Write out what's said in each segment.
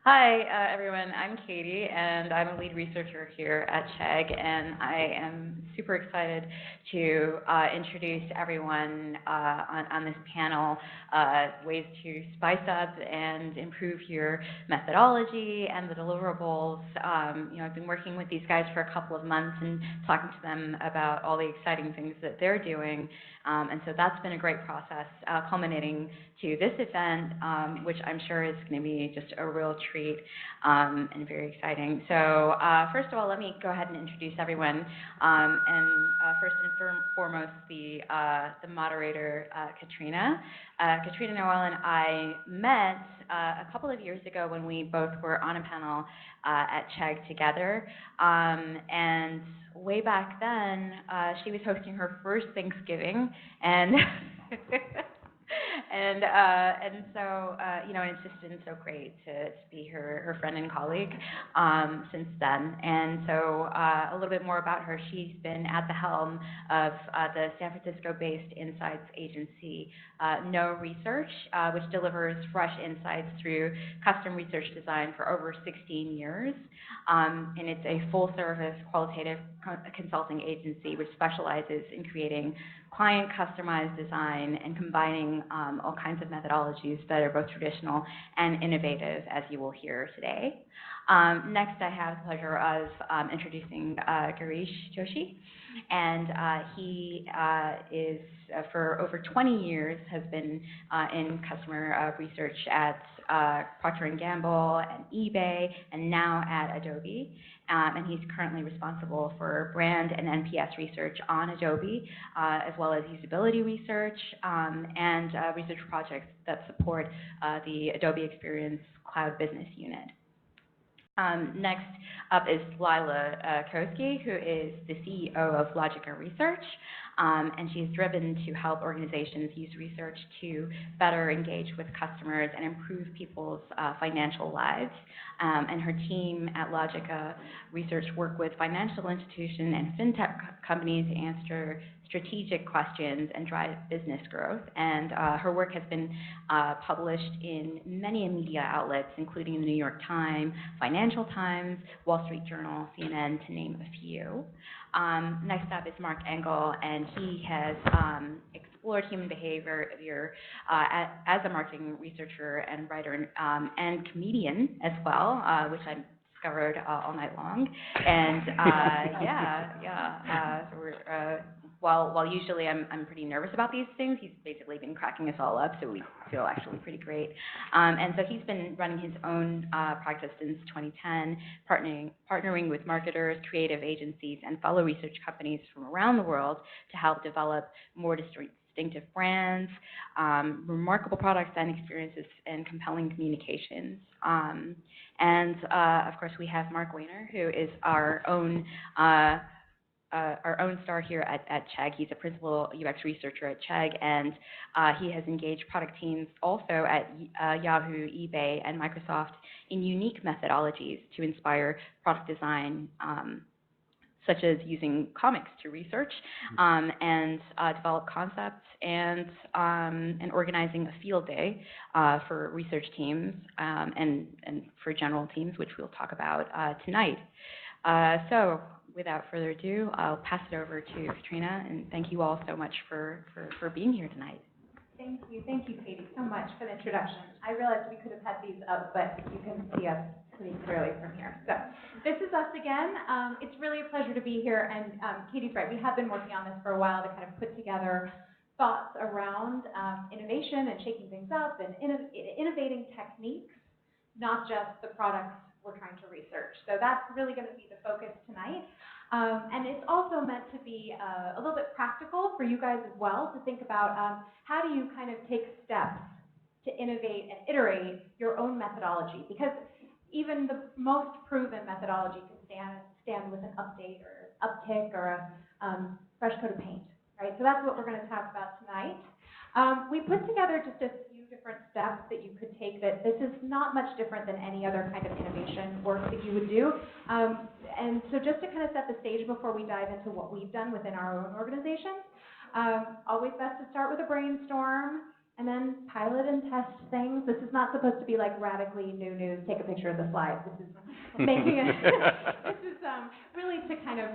Hi, everyone. I'm Katie, and I'm a lead researcher here at Chegg, and I am super excited to introduce everyone on this panel, ways to spice up and improve your methodology and the deliverables. I've been working with these guys for a couple of months and talking to them about all the exciting things that they're doing, and so that's been a great process, culminating to this event, which I'm sure is going to be just a real treat and very exciting. So first of all, let me go ahead and introduce everyone. First and foremost, the moderator, Katrina. Katrina, Noelle, and I met a couple of years ago when we both were on a panel at Chegg together. And way back then, she was hosting her first Thanksgiving, and and so it's just been so great to be her friend and colleague since then. And so a little bit more about her. She's been at the helm of the San Francisco-based insights agency, No Research, which delivers fresh insights through custom research design for over 16 years. And it's a full-service qualitative consulting agency which specializes in creating client-customized design and combining all kinds of methodologies that are both traditional and innovative, as you will hear today. Next, I have the pleasure of introducing Gireesh Joshi, and he is, for over 20 years, has been in customer research at Procter & Gamble and eBay, and now at Adobe. And he's currently responsible for brand and NPS research on Adobe, as well as usability research and research projects that support the Adobe Experience Cloud Business Unit. Next up is Lilah Koski, who is the CEO of Logica Research, and she's driven to help organizations use research to better engage with customers and improve people's financial lives. And her team at Logica Research work with financial institutions and fintech companies to answer strategic questions and drive business growth. And her work has been published in many media outlets, including the New York Times, Financial Times, Wall Street Journal, CNN, to name a few. Next up is Marc Engel, and he has explored human behavior as a marketing researcher and writer and comedian as well, which I discovered all night long. And while usually I'm pretty nervous about these things, he's basically been cracking us all up, so we feel actually pretty great. And so he's been running his own practice since 2010, partnering with marketers, creative agencies, and fellow research companies from around the world to help develop more distinctive brands, remarkable products and experiences, and compelling communications. And of course, we have Marc Wehner, who is our own star here at Chegg. He's a principal UX researcher at Chegg, and he has engaged product teams also at Yahoo, eBay, and Microsoft in unique methodologies to inspire product design, such as using comics to research and develop concepts, and organizing a field day for research teams and for general teams, which we'll talk about tonight. So without further ado, I'll pass it over to Katrina, and thank you all so much for being here tonight. Thank you, Katie, so much for the introduction. I realized we could have had these up, but you can see us pretty clearly from here. So this is us again. It's really a pleasure to be here, and Katie's right. We have been working on this for a while to kind of put together thoughts around innovation and shaking things up and innovating techniques, not just the products we're trying to research. So that's really going to be the focus tonight. And it's also meant to be a little bit practical for you guys as well, to think about how do you kind of take steps to innovate and iterate your own methodology, because even the most proven methodology can stand with an update or uptick or a fresh coat of paint, right? So that's what we're going to talk about tonight. We put together just a few different steps that you could take. That this is not much different than any other kind of innovation work that you would do. And so just to kind of set the stage before we dive into what we've done within our own organizations, always best to start with a brainstorm, and then pilot and test things. This is not supposed to be like radically new news, take a picture of the slide. This is making it, this is really to kind of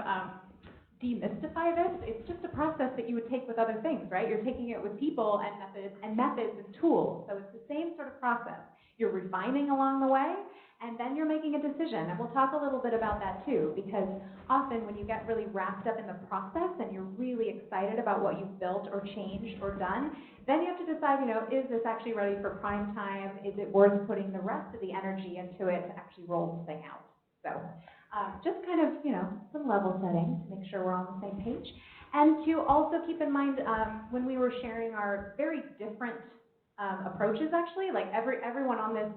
demystify this. It's just a process that you would take with other things, right? You're taking it with people and methods and tools. So it's the same sort of process. You're refining along the way, and then you're making a decision. And we'll talk a little bit about that too, because often when you get really wrapped up in the process and you're really excited about what you've built or changed or done, then you have to decide, you know, is this actually ready for prime time? Is it worth putting the rest of the energy into it to actually roll the thing out? So just kind of, you know, some level setting to make sure we're on the same page. And to also keep in mind, when we were sharing our very different approaches, actually, like everyone on this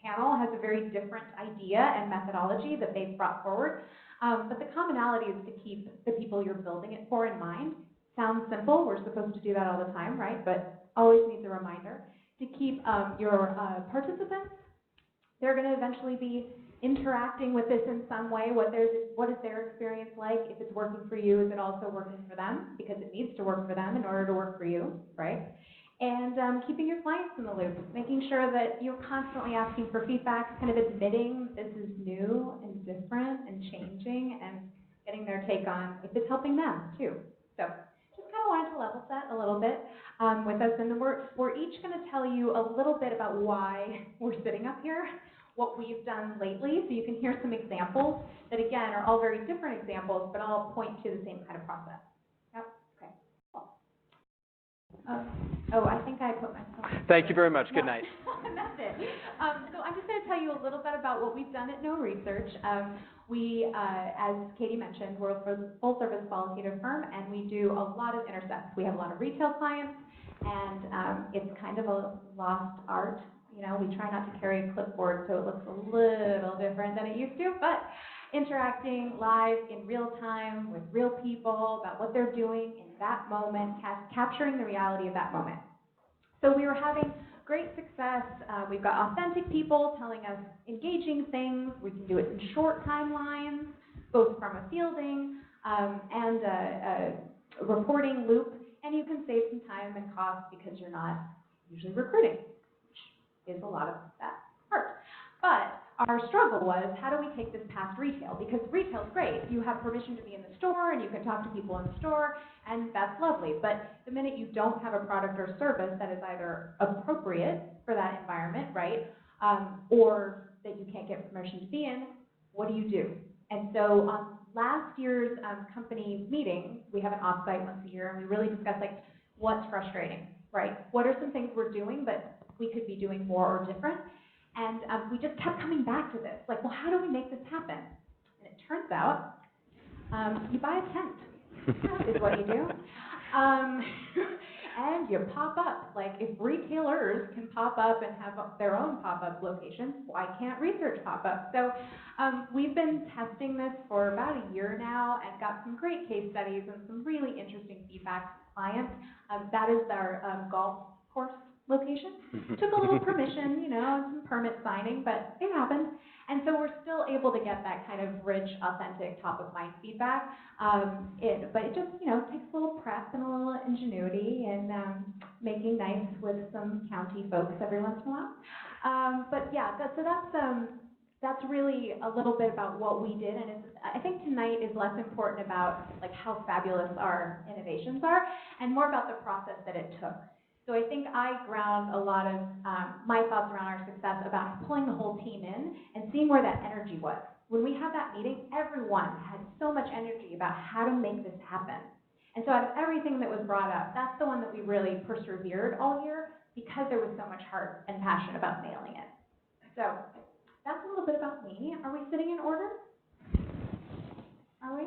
panel has a very different idea and methodology that they've brought forward. But the commonality is to keep the people you're building it for in mind. Sounds simple, we're supposed to do that all the time, right? But always needs a reminder to keep your participants. They're going to eventually be interacting with this in some way. What is their experience like? If it's working for you, is it also working for them? Because it needs to work for them in order to work for you, right? And keeping your clients in the loop, making sure that you're constantly asking for feedback, kind of admitting this is new and different and changing, and getting their take on if it's helping them too. So just kind of wanted to level set a little bit with us, and then we're each going to tell you a little bit about why we're sitting up here, what we've done lately, so you can hear some examples that, again, are all very different examples, but all point to the same kind of process. Yep. Okay. Oh, I think I put myself. Thank you very much. Good night. That's it. So I'm just going to tell you a little bit about what we've done at No Research. We, as Katie mentioned, we're a full-service qualitative firm, and we do a lot of intercepts. We have a lot of retail clients, and it's kind of a lost art. You know, we try not to carry a clipboard, so it looks a little different than it used to, but interacting live in real time with real people about what they're doing in that moment, capturing the reality of that moment. So we were having great success. We've got authentic people telling us engaging things. We can do it in short timelines, both from a fielding and a reporting loop, and you can save some time and cost because you're not usually recruiting, which is a lot of that part. But our struggle was, how do we take this past retail? Because retail's great. You have permission to be in the store, and you can talk to people in the store, and that's lovely. But the minute you don't have a product or service that is either appropriate for that environment, right, or that you can't get permission to be in, what do? And so on last year's company meeting, we have an offsite once a year, and we really discussed, like, what's frustrating, right? What are some things we're doing, but we could be doing more or different? And we just kept coming back to this, like, well, how do we make this happen? And it turns out, you buy a tent, that is what you do. And you pop up. Like, if retailers can pop up and have their own pop-up locations, why can't research pop up? So we've been testing this for about a year now and got some great case studies and some really interesting feedback from clients. That is our golf course location. Took a little permission, you know, and some permit signing, but it happened. And so we're still able to get that kind of rich, authentic, top-of-mind feedback. But it just, you know, takes a little prep and a little ingenuity and making nice with some county folks every once in a while. But yeah, that's really a little bit about what we did. And I think tonight is less important about, like, how fabulous our innovations are and more about the process that it took. So I think I ground a lot of my thoughts around our success about pulling the whole team in and seeing where that energy was. When we had that meeting, everyone had so much energy about how to make this happen. And so out of everything that was brought up, that's the one that we really persevered all year because there was so much heart and passion about nailing it. So that's a little bit about me. Are we sitting in order? Are we?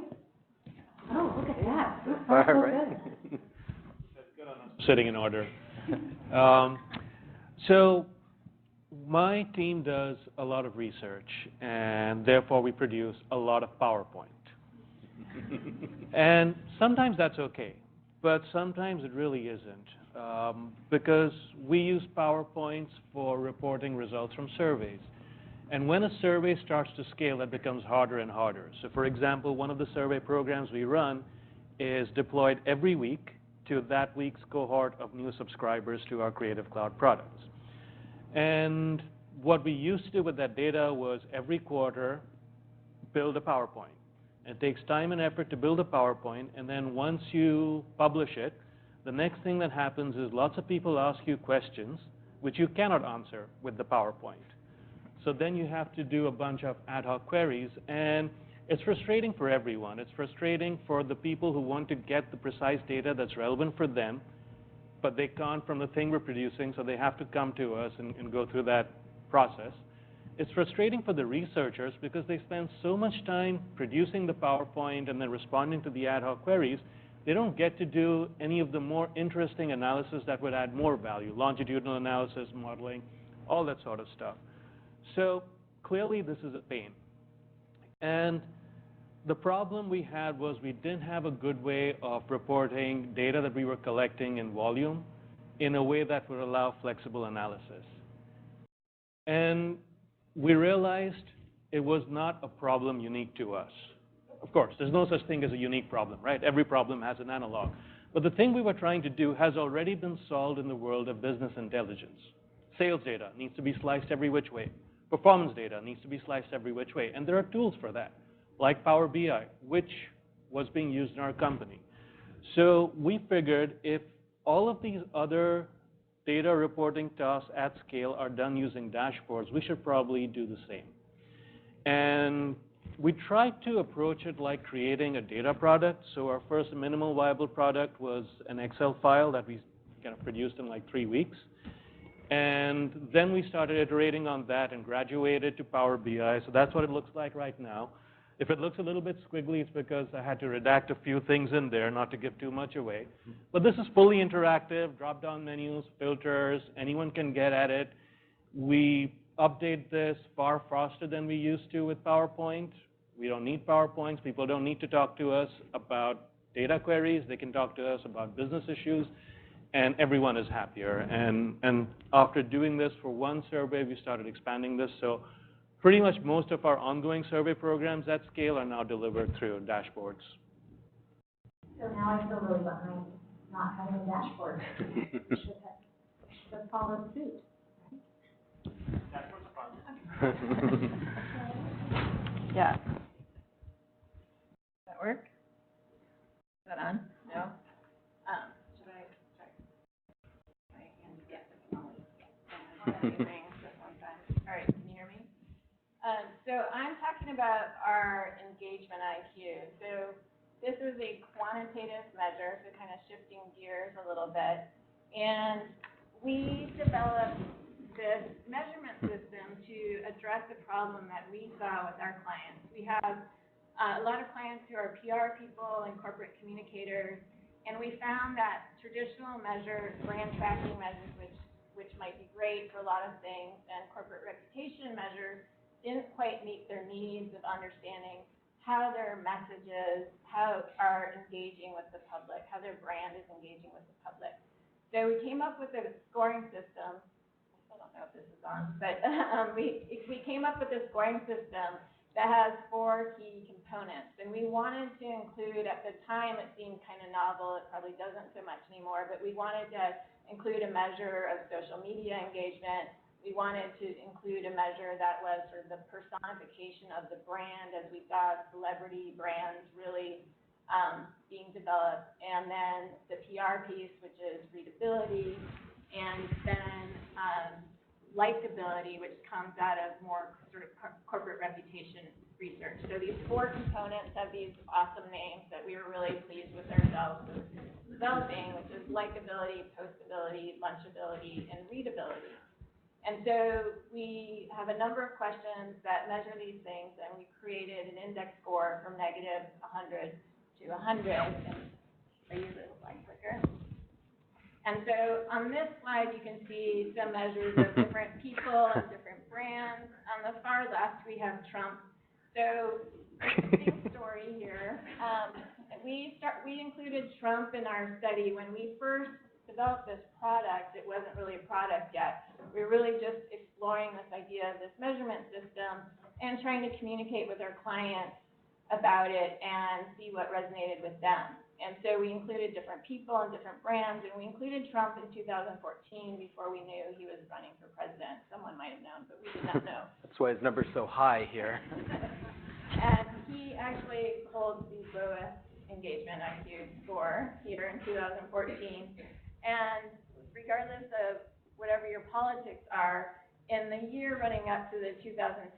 Oh, look at that. So far, so good. Sitting in order. So my team does a lot of research, and therefore we produce a lot of PowerPoint. And sometimes that's okay, but sometimes it really isn't, because we use PowerPoints for reporting results from surveys. And when a survey starts to scale, it becomes harder and harder. So for example, one of the survey programs we run is deployed every week to that week's cohort of new subscribers to our Creative Cloud products. And what we used to do with that data was every quarter build a PowerPoint. It takes time and effort to build a PowerPoint, and then once you publish it, the next thing that happens is lots of people ask you questions which you cannot answer with the PowerPoint. So then you have to do a bunch of ad hoc queries, and it's frustrating for everyone. It's frustrating for the people who want to get the precise data that's relevant for them, but they can't from the thing we're producing, so they have to come to us and go through that process. It's frustrating for the researchers because they spend so much time producing the PowerPoint and then responding to the ad hoc queries, they don't get to do any of the more interesting analysis that would add more value, longitudinal analysis, modeling, all that sort of stuff. So clearly this is a pain. And the problem we had was we didn't have a good way of reporting data that we were collecting in volume in a way that would allow flexible analysis. And we realized it was not a problem unique to us. Of course, there's no such thing as a unique problem, right? Every problem has an analog. But the thing we were trying to do has already been solved in the world of business intelligence. Sales data needs to be sliced every which way. Performance data needs to be sliced every which way. And there are tools for that, like Power BI, which was being used in our company. So we figured if all of these other data reporting tasks at scale are done using dashboards, we should probably do the same. And we tried to approach it like creating a data product. So our first minimal viable product was an Excel file that we kind of produced in like 3 weeks. And then we started iterating on that and graduated to Power BI. So that's what it looks like right now. If it looks a little bit squiggly, it's because I had to redact a few things in there, not to give too much away. But this is fully interactive, drop-down menus, filters, anyone can get at it. We update this far faster than we used to with PowerPoint. We don't need PowerPoints. People don't need to talk to us about data queries. They can talk to us about business issues, and everyone is happier. And after doing this for one survey, we started expanding this. So pretty much most of our ongoing survey programs at scale are now delivered through dashboards. So now I feel really behind not having a dashboard. should have followed suit. Dashboards are fun. Yeah. Does that work? Is that on? No? Should I check? Yeah, amazing. All right, can you hear me? So I'm talking about our engagement IQ. So this is a quantitative measure, so kind of shifting gears a little bit. And we developed this measurement system to address a problem that we saw with our clients. We have a lot of clients who are PR people and corporate communicators, and we found that traditional measures, brand tracking measures, which might be great for a lot of things, and corporate reputation measures didn't quite meet their needs of understanding how their messages, how are engaging with the public, how their brand is engaging with the public. So we came up with a scoring system. I don't know if this is on, but we came up with a scoring system that has 4 key components. And we wanted to include, at the time it seemed kind of novel, it probably doesn't so much anymore, but we wanted to include a measure of social media engagement. We wanted to include a measure that was sort of the personification of the brand, as we saw celebrity brands really being developed. And then the PR piece, which is readability, and then likability, which comes out of more sort of corporate reputation research. So these 4 components have these awesome names that we were really pleased with ourselves with developing, which is likability, postability, lunchability, and readability. And so we have a number of questions that measure these things, and we created an index score from -100 to 100. And I use a slide clicker. And so on this slide, you can see some measures of different people and different brands. On the far left, we have Trump. So interesting story here. We included Trump in our study. When we first developed this product, it wasn't really a product yet. We were really just exploring this idea of this measurement system and trying to communicate with our clients about it and see what resonated with them. And so we included different people and different brands, and we included Trump in 2014 before we knew he was running for president. Someone might have known, but we did not know. That's why his number's so high here. And he actually holds the lowest engagement IQ score here in 2014. And regardless of whatever your politics are, in the year running up to the 2016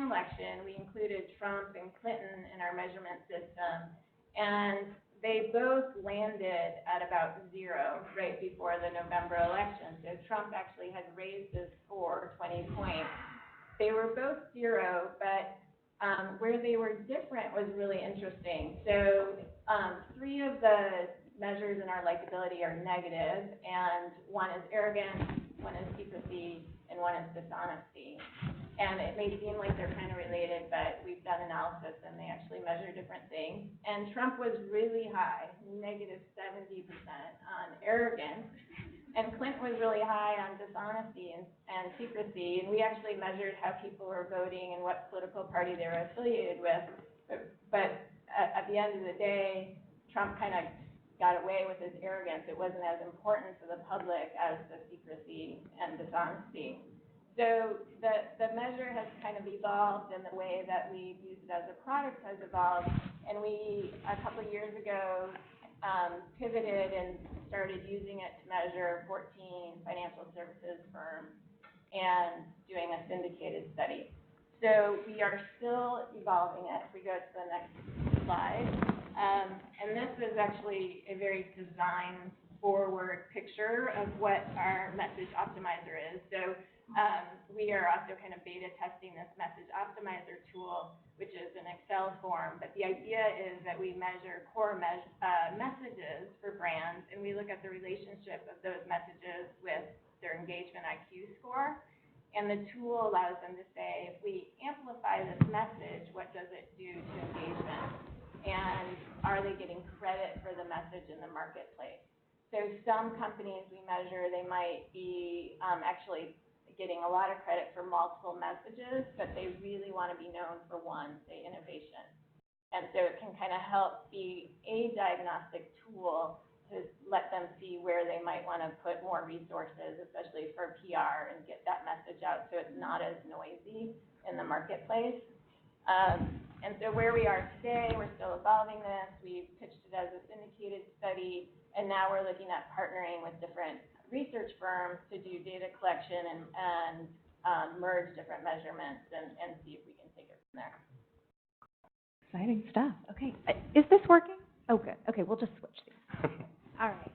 election, we included Trump and Clinton in our measurement system. And they both landed at about 0 right before the November election. So Trump actually had raised his score 20 points. They were both 0, but where they were different was really interesting. So 3 of the measures in our likability are negative, and 1 is arrogance, 1 is secrecy, and 1 is dishonesty. And it may seem like they're kind of related, but we've done analysis and they actually measure different things. And Trump was really high, negative 70% on arrogance. And Clinton was really high on dishonesty and secrecy. And we actually measured how people were voting and what political party they were affiliated with. But at the end of the day, Trump kind of got away with his arrogance. It wasn't as important to the public as the secrecy and dishonesty. So the measure has kind of evolved, and the way that we use it as a product has evolved. And we, a couple of years ago, pivoted and started using it to measure 14 financial services firms and doing a syndicated study. So we are still evolving it. If we go to the next slide. And this is actually a very design-forward picture of what our message optimizer is. So we are also kind of beta testing this message optimizer tool, which is an Excel form. But the idea is that we measure core messages for brands, and we look at the relationship of those messages with their engagement IQ score. And the tool allows them to say, if we amplify this message, what does it do to engagement? And are they getting credit for the message in the marketplace? So some companies we measure, they might be actually getting a lot of credit for multiple messages, but they really want to be known for one, say innovation. And so it can kind of help be a diagnostic tool to let them see where they might want to put more resources, especially for PR, and get that message out so it's not as noisy in the marketplace. And so where we are today, we're still evolving this. We've pitched it as a syndicated study, and now we're looking at partnering with different research firms to do data collection and merge different measurements and see if we can take it from there. Exciting stuff. Okay. Is this working? Oh, good. Okay, we'll just switch these. All right.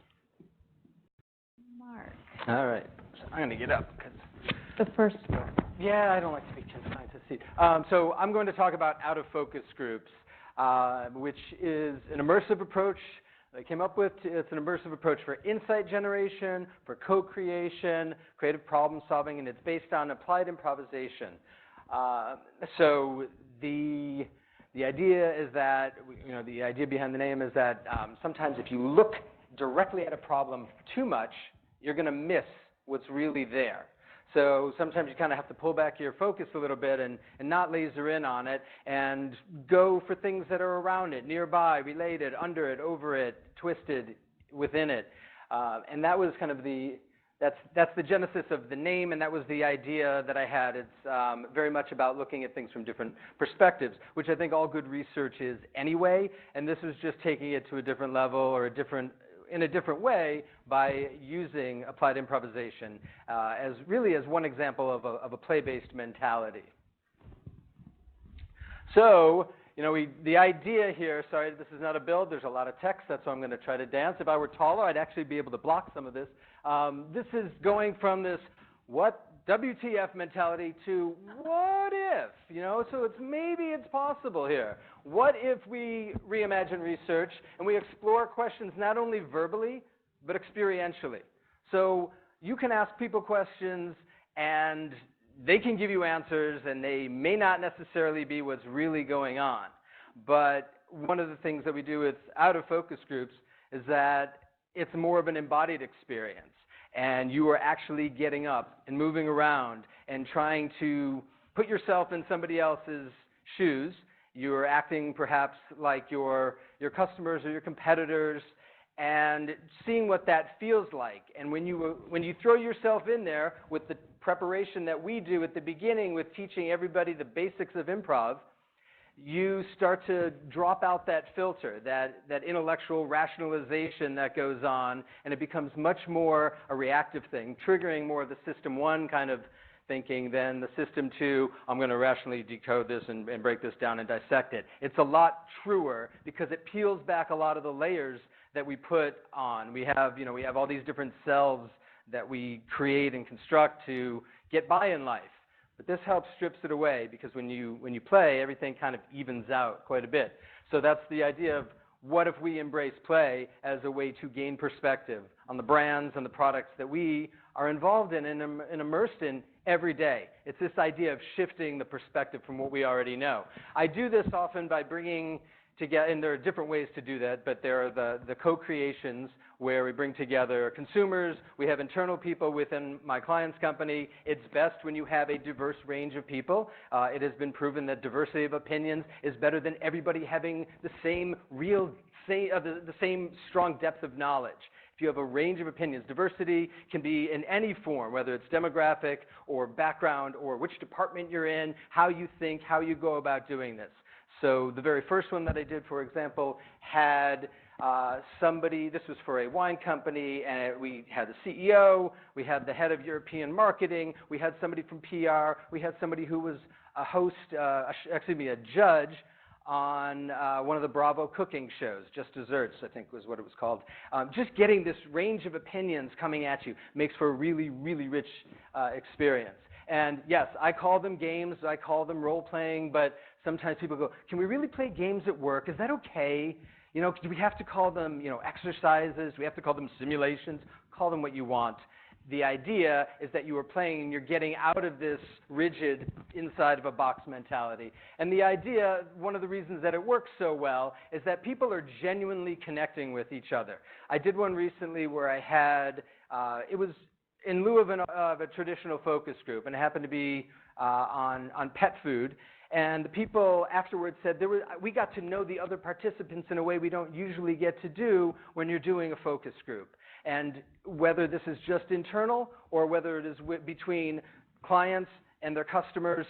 Marc. All right. So I'm going to get up because The first one. Yeah, I don't like to be confined to a seat. So I'm going to talk about out-of-focus groups, which is an immersive approach I came up with. It's an immersive approach for insight generation, for co-creation, creative problem solving, and it's based on applied improvisation. So the idea is that, the idea behind the name is that sometimes if you look directly at a problem too much, you're going to miss what's really there. So sometimes you kind of have to pull back your focus a little bit and not laser in on it and go for things that are around it, nearby, related, under it, over it, twisted within it. And that was kind of that's the genesis of the name, and that was the idea that I had. It's very much about looking at things from different perspectives, which I think all good research is anyway, and this is just taking it to a different level or in a different way by using applied improvisation as one example of a play-based mentality. So, the idea here, sorry, this is not a build, there's a lot of text, that's why I'm going to try to dance. If I were taller, I'd actually be able to block some of this. This is going from this what WTF mentality to what if, so maybe it's possible here. What if we reimagine research and we explore questions not only verbally, but experientially? So you can ask people questions and they can give you answers and they may not necessarily be what's really going on. But one of the things that we do with out-of-focus groups is that it's more of an embodied experience. And you are actually getting up and moving around and trying to put yourself in somebody else's shoes You're acting perhaps like your customers or your competitors, and seeing what that feels like. And when you throw yourself in there with the preparation that we do at the beginning with teaching everybody the basics of improv, you start to drop out that filter, that intellectual rationalization that goes on, and it becomes much more a reactive thing, triggering more of the system one kind of thinking than the system two, I'm going to rationally decode this and break this down and dissect it. It's a lot truer because it peels back a lot of the layers that we put on. We have all these different selves that we create and construct to get by in life. But this helps strips it away because when you play, everything kind of evens out quite a bit. So that's the idea of what if we embrace play as a way to gain perspective on the brands and the products that we are involved in and immersed in every day. It's this idea of shifting the perspective from what we already know. I do this often by bringing together, and there are different ways to do that, but there are the co-creations where we bring together consumers, we have internal people within my client's company. It's best when you have a diverse range of people. It has been proven that diversity of opinions is better than everybody having the same the same strong depth of knowledge. If you have a range of opinions, diversity can be in any form, whether it's demographic or background or which department you're in, how you think, how you go about doing this. So the very first one that I did, for example, had somebody, this was for a wine company, and we had the CEO, we had the head of European marketing, we had somebody from PR, we had somebody who was a host, a judge on one of the Bravo cooking shows, Just Desserts, I think was what it was called. Just getting this range of opinions coming at you makes for a really, really rich experience. And yes, I call them games, I call them role-playing, but sometimes people go, can we really play games at work? Is that okay? Do we have to call them, exercises? Do we have to call them simulations? Call them what you want. The idea is that you are playing and you're getting out of this rigid inside of a box mentality. And the idea, one of the reasons that it works so well, is that people are genuinely connecting with each other. I did one recently where I had, it was in lieu of a traditional focus group, and it happened to be on pet food. And the people afterwards said, we got to know the other participants in a way we don't usually get to do when you're doing a focus group. And whether this is just internal or whether it is between clients and their customers,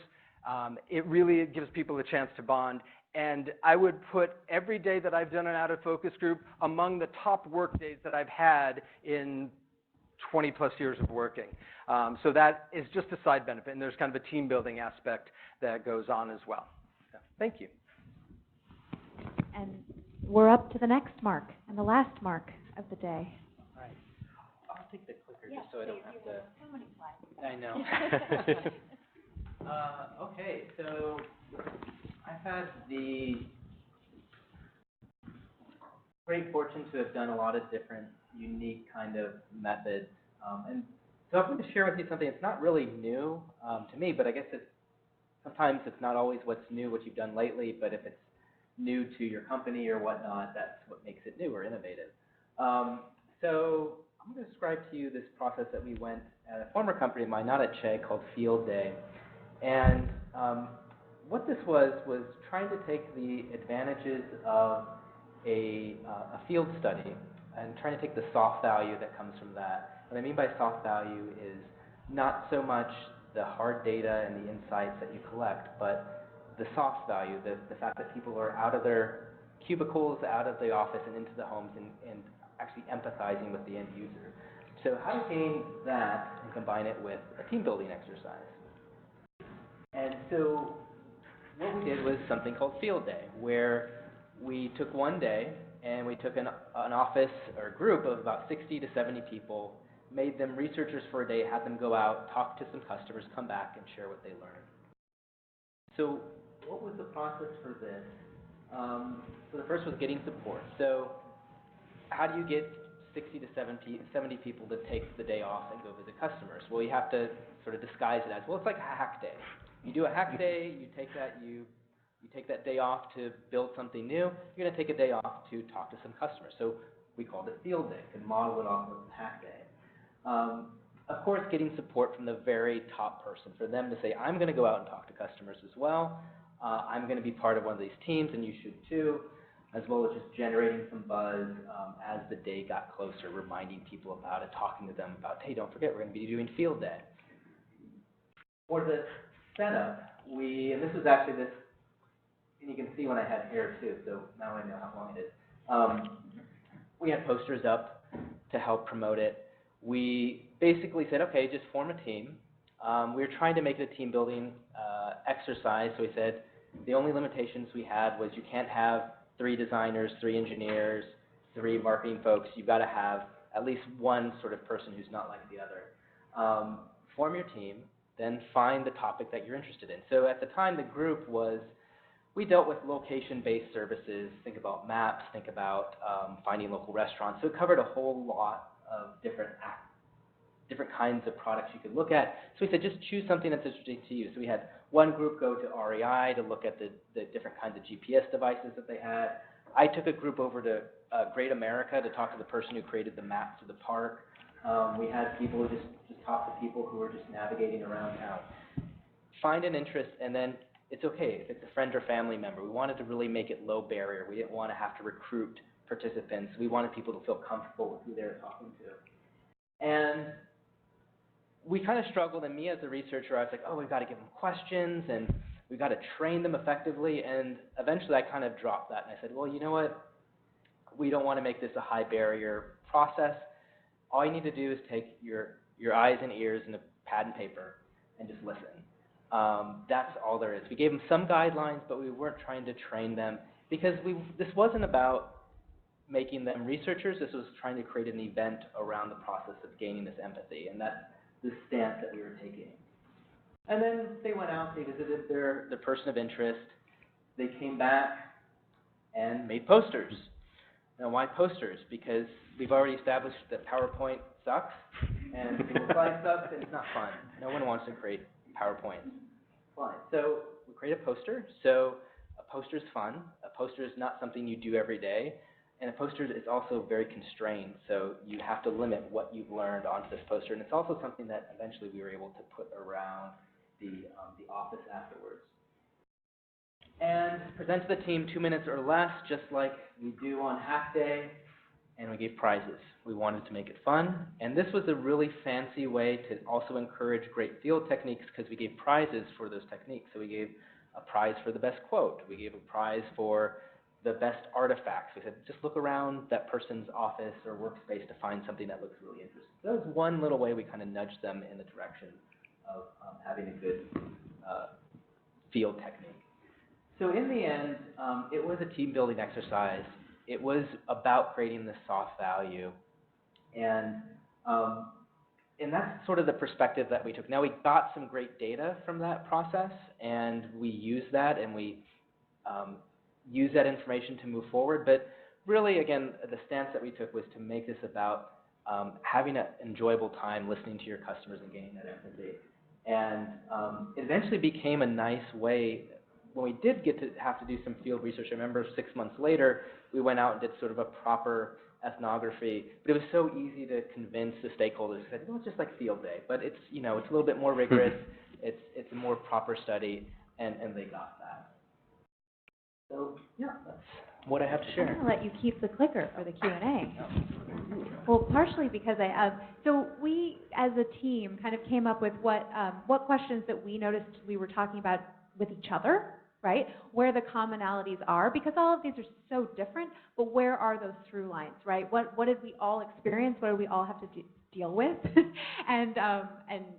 it really gives people a chance to bond. And I would put every day that I've done an out-of-focus group among the top work days that I've had in 20-plus years of working. So that is just a side benefit, and there's kind of a team-building aspect that goes on as well. So, thank you. And we're up to the next Marc, and the last Marc of the day. All right. I'll take the clicker just so I don't have to. So many slides. I know. Okay, so I've had the great fortune to have done a lot of different unique kind of methods. And so I'm going to share with you something that's not really new to me, but I guess sometimes it's not always what's new, what you've done lately, but if it's new to your company or whatnot, that's what makes it new or innovative. So I'm going to describe to you this process that we went at a former company of mine, not at Chegg, called Field Day. And what this was trying to take the advantages of a field study and trying to take the soft value that comes from that. What I mean by soft value is not so much the hard data and the insights that you collect, but the soft value, the fact that people are out of their cubicles, out of the office and into the homes and actually empathizing with the end user. So how to gain that and combine it with a team building exercise. And so what we did was something called Field Day, where we took one day and we took an office or a group of about 60 to 70 people, made them researchers for a day, had them go out, talk to some customers, come back and share what they learned. So what was the process for this? So the first was getting support. So how do you get 60 to 70 people to take the day off and go visit customers? Well, you have to sort of disguise it as, well, it's like a hack day. You do a hack day, you take that day off to build something new, you're going to take a day off to talk to some customers. So we called it Field Day, and model it off of hack day. Of course, getting support from the very top person, for them to say, I'm going to go out and talk to customers as well. I'm going to be part of one of these teams, and you should too, as well as just generating some buzz as the day got closer, reminding people about it, talking to them about, hey, don't forget, we're going to be doing field day. For the setup, and this was actually this, and you can see when I had hair too, so now I know how long it is. We had posters up to help promote it. We basically said, okay, just form a team. We were trying to make it a team building exercise, so we said the only limitations we had was you can't have 3 designers, 3 engineers, 3 marketing folks. You've got to have at least one sort of person who's not like the other. Form your team, then find the topic that you're interested in. So at the time, the group was, we dealt with location-based services. Think about maps, think about finding local restaurants. So it covered a whole lot of different kinds of products you could look at. So we said, just choose something that's interesting to you. So we had one group go to REI to look at the different kinds of GPS devices that they had. I took a group over to Great America to talk to the person who created the map to the park. We had people who just talk to people who are just navigating around town. Find an interest, and then it's okay if it's a friend or family member. We wanted to really make it low barrier. We didn't want to have to recruit participants. We wanted people to feel comfortable with who they were talking to. And we kind of struggled, and me as a researcher, I was like, oh, we've got to give them questions, and we've got to train them effectively, and eventually I kind of dropped that, and I said, well, you know what? We don't want to make this a high barrier process. All you need to do is take your eyes and ears and a pad and paper and just listen. That's all there is. We gave them some guidelines, but we weren't trying to train them, because this wasn't about making them researchers. This was trying to create an event around the process of gaining this empathy, and that's the stance that we were taking. And then they went out, they visited their person of interest, they came back and made posters. Now, why posters? Because we've already established that PowerPoint sucks, and single slide sucks, and it's not fun. No one wants to create PowerPoint slides. So we create a poster. So a poster is fun. A poster is not something you do every day. And a poster is also very constrained, so you have to limit what you've learned onto this poster. And it's also something that eventually we were able to put around the office afterwards. And present to the team 2 minutes or less, just like we do on Hack Day, and we gave prizes. We wanted to make it fun, and this was a really fancy way to also encourage great field techniques, because we gave prizes for those techniques. So we gave a prize for the best quote. We gave a prize for the best artifacts. We said, just look around that person's office or workspace to find something that looks really interesting. So that was one little way we kind of nudged them in the direction of having a good field technique. So in the end, it was a team-building exercise. It was about creating this soft value. And that's sort of the perspective that we took. Now, we got some great data from that process, and we used that, and we use that information to move forward. But really, again, the stance that we took was to make this about having an enjoyable time listening to your customers and gaining that empathy. And it eventually became a nice way. When we did get to have to do some field research, I remember 6 months later, we went out and did sort of a proper ethnography. But it was so easy to convince the stakeholders. Said, well, it's just like field day, but it's, you know, it's a little bit more rigorous. It's a more proper study, and they got that. So, yeah, that's what I have to share. I'm going to let you keep the clicker for the Q&A. Well, partially because so we, as a team, kind of came up with what questions that we noticed we were talking about with each other, right? Where the commonalities are, because all of these are so different, but where are those through lines, right? What did we all experience? What did we all have to deal with and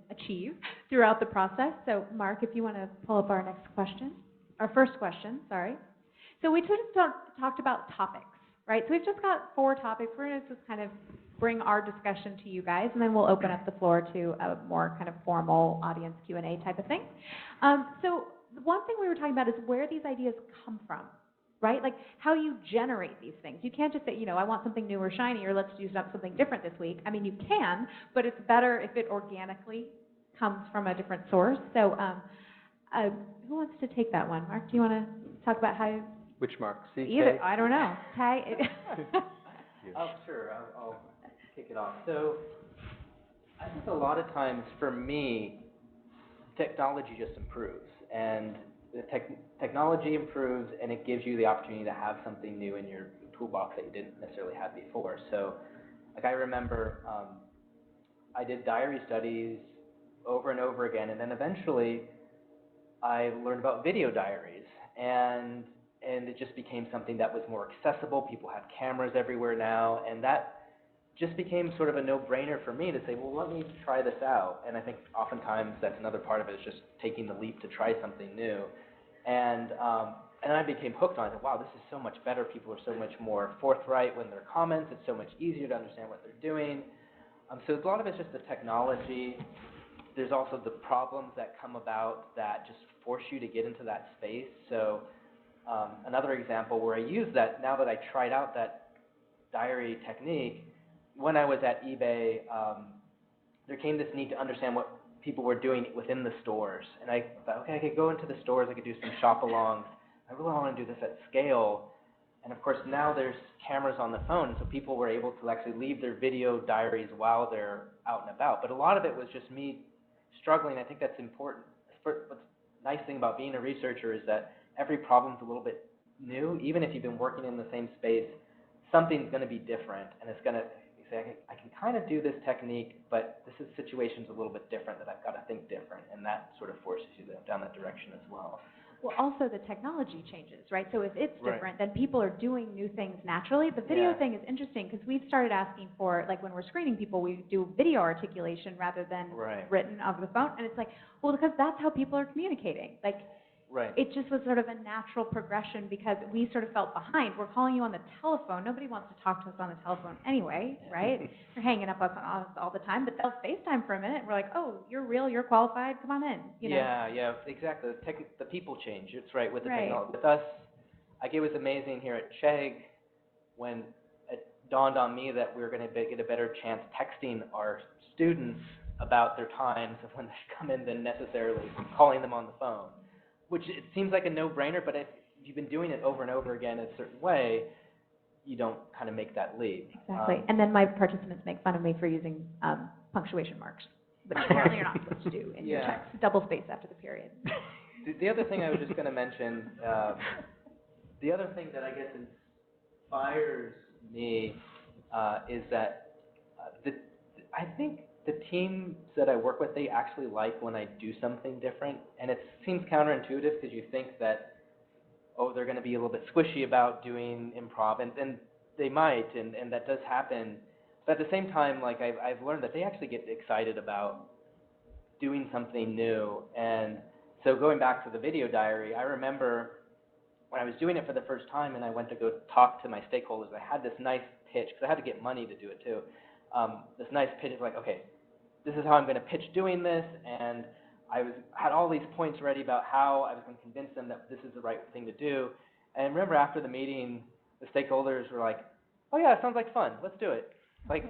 achieve throughout the process? So, Marc, if you want to pull up our first question, sorry. So we just talked about topics, right? So we've just got 4 topics. We're going to just kind of bring our discussion to you guys, and then we'll open up the floor to a more kind of formal audience Q&A type of thing. So the one thing we were talking about is where these ideas come from, right? Like how you generate these things. You can't just say, you know, I want something new or shiny, or let's do something different this week. I mean, you can, but it's better if it organically comes from a different source. So who wants to take that one? Marc, do you want to talk about how? Which Marc? CK? Either, I don't know. Tag. Oh, sure, I'll kick it off. So I think a lot of times for me, technology just improves, and the technology improves, and it gives you the opportunity to have something new in your toolbox that you didn't necessarily have before. So, like I remember, I did diary studies over and over again, and then eventually I learned about video diaries, and it just became something that was more accessible. People have cameras everywhere now, and that just became sort of a no-brainer for me to say, well, let me try this out. And I think oftentimes that's another part of it, is just taking the leap to try something new. And I became hooked on it. Wow, this is so much better. People are so much more forthright when they're comments. It's so much easier to understand what they're doing. So a lot of it's just the technology. There's also the problems that come about that just force you to get into that space. So another example where I use that, now that I tried out that diary technique, when I was at eBay, there came this need to understand what people were doing within the stores. And I thought, okay, I could go into the stores, I could do some shop-alongs. I really want to do this at scale. And of course, now there's cameras on the phone, so people were able to actually leave their video diaries while they're out and about. But a lot of it was just me struggling. I think that's important. What's nice thing about being a researcher is that every problem's a little bit new. Even if you've been working in the same space, something's going to be different, and it's going to say, I can kind of do this technique, but this situation's a little bit different, that I've got to think different, and that sort of forces you down that direction as well. Well, also the technology changes, right? So if it's Right. different, then people are doing new things naturally. The video Yeah. thing is interesting because we've started asking for, like when we're screening people, we do video articulation rather than Right. written over the phone. And it's like, well, because that's how people are communicating. Like, Right. it just was sort of a natural progression because we sort of felt behind. We're calling you on the telephone. Nobody wants to talk to us on the telephone anyway, right? You're hanging up on us all the time, but they'll FaceTime for a minute. And we're like, oh, you're real, you're qualified, come on in. You know? Yeah, exactly. The people change. It's right with the Right. technology. With us, like it was amazing here at Chegg when it dawned on me that we were going to get a better chance texting our students about their times of when they come in than necessarily calling them on the phone. Which it seems like a no-brainer, but if you've been doing it over and over again in a certain way, you don't kind of make that leap. Exactly. And then my participants make fun of me for using punctuation marks, which apparently you're not supposed to do in your Yeah. text. Double space after the period. The other thing I was just going to mention, the other thing that I guess inspires me is that I think the teams that I work with, they actually like when I do something different. And it seems counterintuitive because you think that, oh, they're going to be a little bit squishy about doing improv, and they might, and that does happen. But at the same time, like I've learned that they actually get excited about doing something new. And so going back to the video diary, I remember when I was doing it for the first time and I went to go talk to my stakeholders, I had this nice pitch, because I had to get money to do it too. This nice pitch is like, okay, this is how I'm going to pitch doing this, and I had all these points ready about how I was going to convince them that this is the right thing to do. And I remember after the meeting, the stakeholders were like, oh yeah, it sounds like fun, let's do it. Like,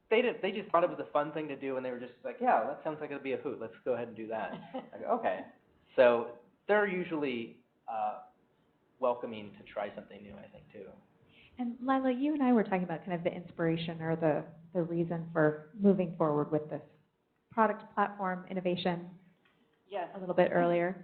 they just thought it was a fun thing to do, and they were just like, yeah, that sounds like it'll be a hoot, let's go ahead and do that. I go, okay. So they're usually welcoming to try something new, I think, too. And Lilah, you and I were talking about kind of the inspiration or the reason for moving forward with this product platform innovation Yes. a little bit earlier.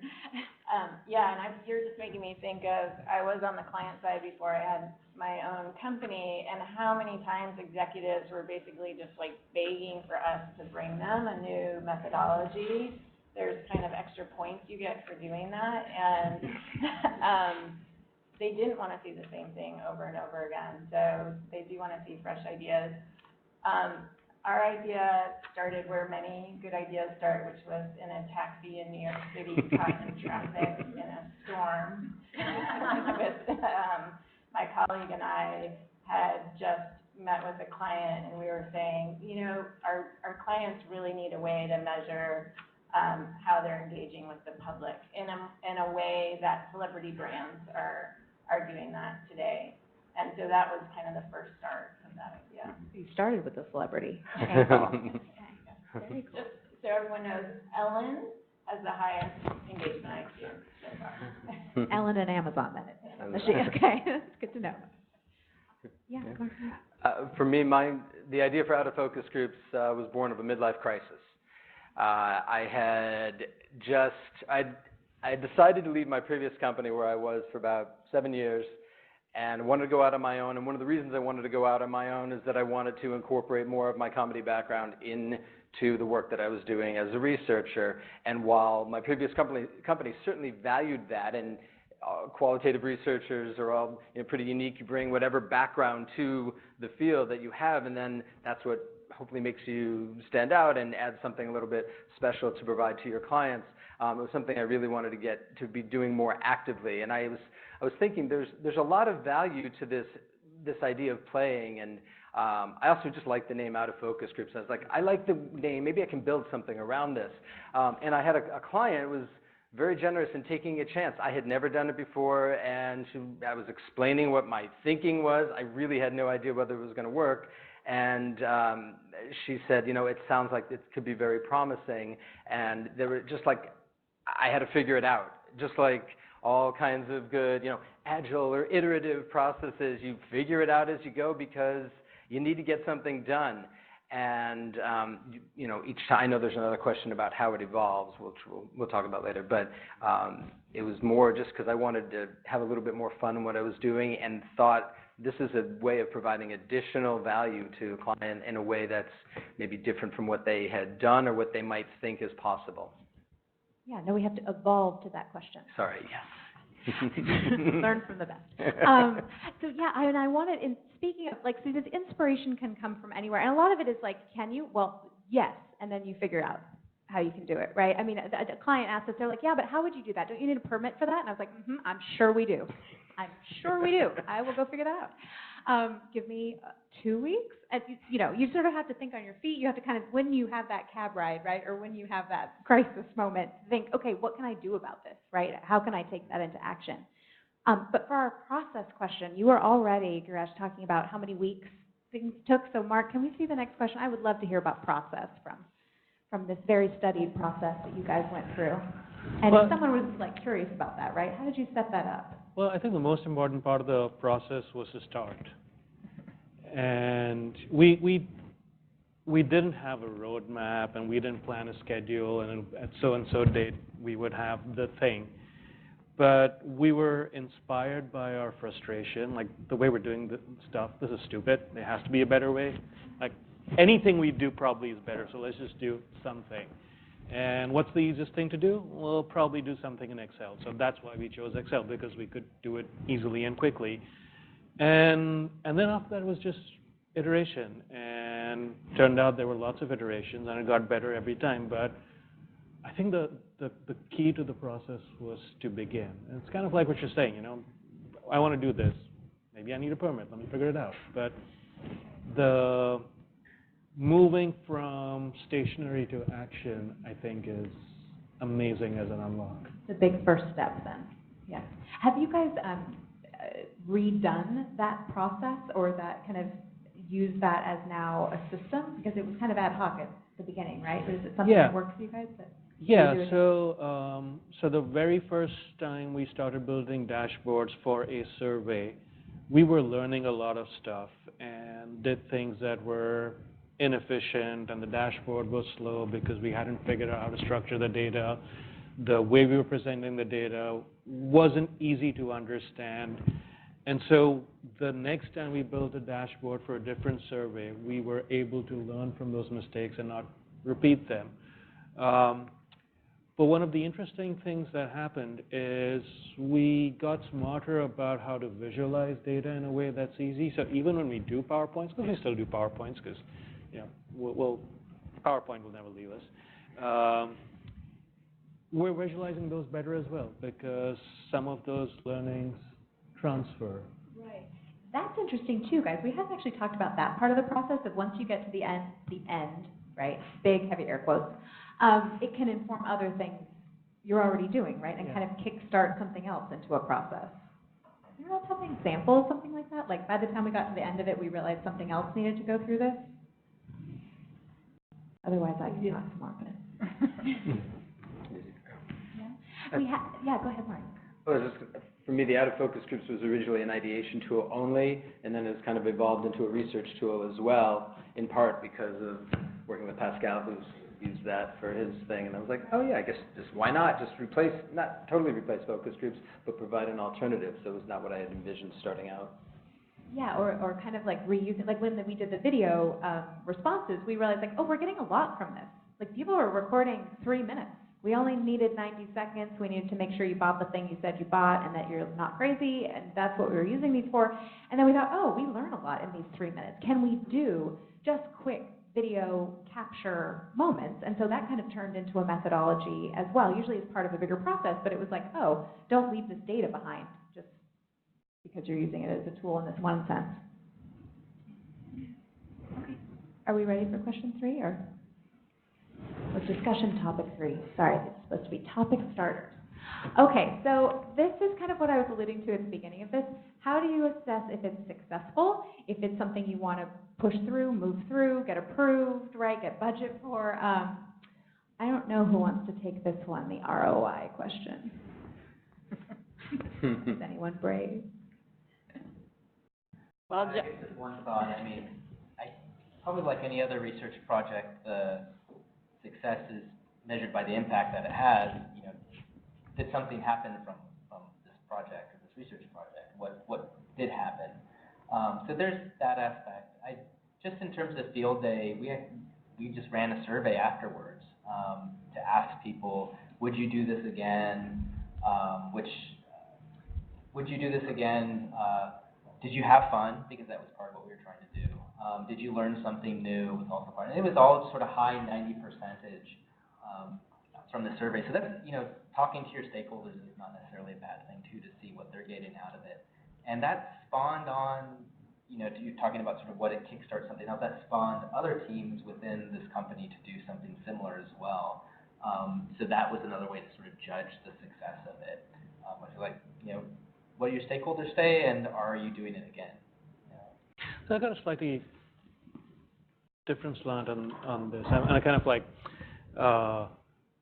Yeah, and you're just making me think of, I was on the client side before I had my own company, and how many times executives were basically just like begging for us to bring them a new methodology. There's kind of extra points you get for doing that, and they didn't want to see the same thing over and over again, so they do want to see fresh ideas. Our idea started where many good ideas start, which was in a taxi in New York City, caught in traffic in a storm. With my colleague and I had just met with a client, and we were saying, you know, our clients really need a way to measure how they're engaging with the public in a way that celebrity brands are doing that today. And so that was kind of the first start of that idea. You started with a celebrity angle. Okay. Very cool. Just so everyone knows, Ellen has the highest engagement IQ so far. Ellen and Amazon, then. Is she? Okay, that's good to know. Yeah. For me, the idea for out of focus groups was born of a midlife crisis. I I decided to leave my previous company where I was for about 7 years and wanted to go out on my own. And one of the reasons I wanted to go out on my own is that I wanted to incorporate more of my comedy background into the work that I was doing as a researcher. And while my previous company certainly valued that, and qualitative researchers are all pretty unique, you bring whatever background to the field that you have, and then that's what hopefully makes you stand out and add something a little bit special to provide to your clients. It was something I really wanted to get to be doing more actively, and I was thinking there's a lot of value to this idea of playing, and I also just like the name Out of Focus Groups. I was like, I like the name, maybe I can build something around this. And I had a client who was very generous in taking a chance. I had never done it before, and I was explaining what my thinking was. I really had no idea whether it was going to work. And she said, it sounds like it could be very promising. And there were just like, I had to figure it out. Just like all kinds of good, agile or iterative processes, you figure it out as you go because you need to get something done. And, each time, I know there's another question about how it evolves, which we'll talk about later, but it was more just because I wanted to have a little bit more fun in what I was doing and thought this is a way of providing additional value to a client in a way that's maybe different from what they had done or what they might think is possible. Yeah, no, we have to evolve to that question. Sorry, yes. Learn from the best. So yeah, I wanted, in speaking of, so this inspiration can come from anywhere, and a lot of it is like, can you? Well, yes, and then you figure out how you can do it, right? I mean, a client asked us, they're like, yeah, but how would you do that? Don't you need a permit for that? And I was like, I'm sure we do. I'm sure we do. I will go figure that out. Give me 2 weeks. And, you sort of have to think on your feet. You have to kind of, when you have that cab ride, right, or when you have that crisis moment, think, okay, what can I do about this, right? How can I take that into action? But for our process question, you were already, Gireesh, talking about how many weeks things took. So, Marc, can we see the next question? I would love to hear about process from this very studied process that you guys went through. And if someone was curious about that, right? How did you set that up? Well, I think the most important part of the process was to start. And we didn't have a roadmap, and we didn't plan a schedule, and at so-and-so date we would have the thing. But we were inspired by our frustration, like the way we're doing the stuff. This is stupid. There has to be a better way. Like anything we do probably is better, so let's just do something. And what's the easiest thing to do? We'll probably do something in Excel. So that's why we chose Excel, because we could do it easily and quickly. And then after that, it was just iteration. And turned out there were lots of iterations, and it got better every time. But I think the key to the process was to begin. And it's kind of like what you're saying, I want to do this. Maybe I need a permit. Let me figure it out. But the moving from stationary to action, I think, is amazing as an unlock. It's a big first step then. Yeah. Have you guys redone that process, or that kind of used that as now a system? Because it was kind of ad hoc at the beginning, right? But is it something that works for you guys? So the very first time we started building dashboards for a survey, we were learning a lot of stuff and did things that were inefficient, and the dashboard was slow because we hadn't figured out how to structure the data. The way we were presenting the data wasn't easy to understand. And so the next time we built a dashboard for a different survey, we were able to learn from those mistakes and not repeat them. But one of the interesting things that happened is we got smarter about how to visualize data in a way that's easy. So even when we do PowerPoints, because we still do PowerPoints, because PowerPoint will never leave us. We're visualizing those better as well, because some of those learnings transfer. Right. That's interesting too, guys. We haven't actually talked about that part of the process, of once you get to the end, right? Big, heavy air quotes. It can inform other things you're already doing, right? And kind of kickstart something else into a process. You know, have an example of something like that? Like by the time we got to the end of it, we realized something else needed to go through this? Otherwise, I can talk to Marc. Go ahead, Marc. Well, for me, the out-of-focus groups was originally an ideation tool only, and then it's kind of evolved into a research tool as well, in part because of working with Pascal, who's used that for his thing, and I was like, oh yeah, I guess just why not just replace, not totally replace focus groups, but provide an alternative. So it was not what I had envisioned starting out. Yeah, or kind of like reuse it. Like when we did the video responses, we realized like, oh, we're getting a lot from this. Like people are recording 3 minutes. We only needed 90 seconds. We needed to make sure you bought the thing you said you bought and that you're not crazy, and that's what we were using these for. And then we thought, oh, we learn a lot in these 3 minutes. Can we do just quick video capture moments? And so that kind of turned into a methodology as well. Usually it's part of a bigger process, but it was like, oh, don't leave this data behind just because you're using it as a tool in this one sense. Okay. Are we ready for question 3 or? Or discussion topic 3. Sorry, it's supposed to be topic starters. Okay, so this is kind of what I was alluding to at the beginning of this. How do you assess if it's successful, if it's something you want to push through, move through, get approved, right, get budget for? I don't know who wants to take this one, the ROI question. Is anyone brave? Well, I guess just one thought. I mean, probably like any other research project, the success is measured by the impact that it has. You know, did something happen from this project or this research project? What did happen? So there's that aspect. Just in terms of field day, we just ran a survey afterwards to ask people, would you do this again? Would you do this again? Did you have fun? Because that was part of what we were trying to do. Did you learn something new? Was also part. And it was all sort of high 90% from the survey. So that's, you know, talking to your stakeholders is not necessarily a bad thing too, to see what they're getting out of it. And that spawned on, you know, you're talking about sort of what it kickstarts something else. That spawned other teams within this company to do something similar as well. So that was another way to sort of judge the success of it. I feel like, you know, what do your stakeholders say, and are you doing it again? So I got a slightly different slant on this, and I kind of like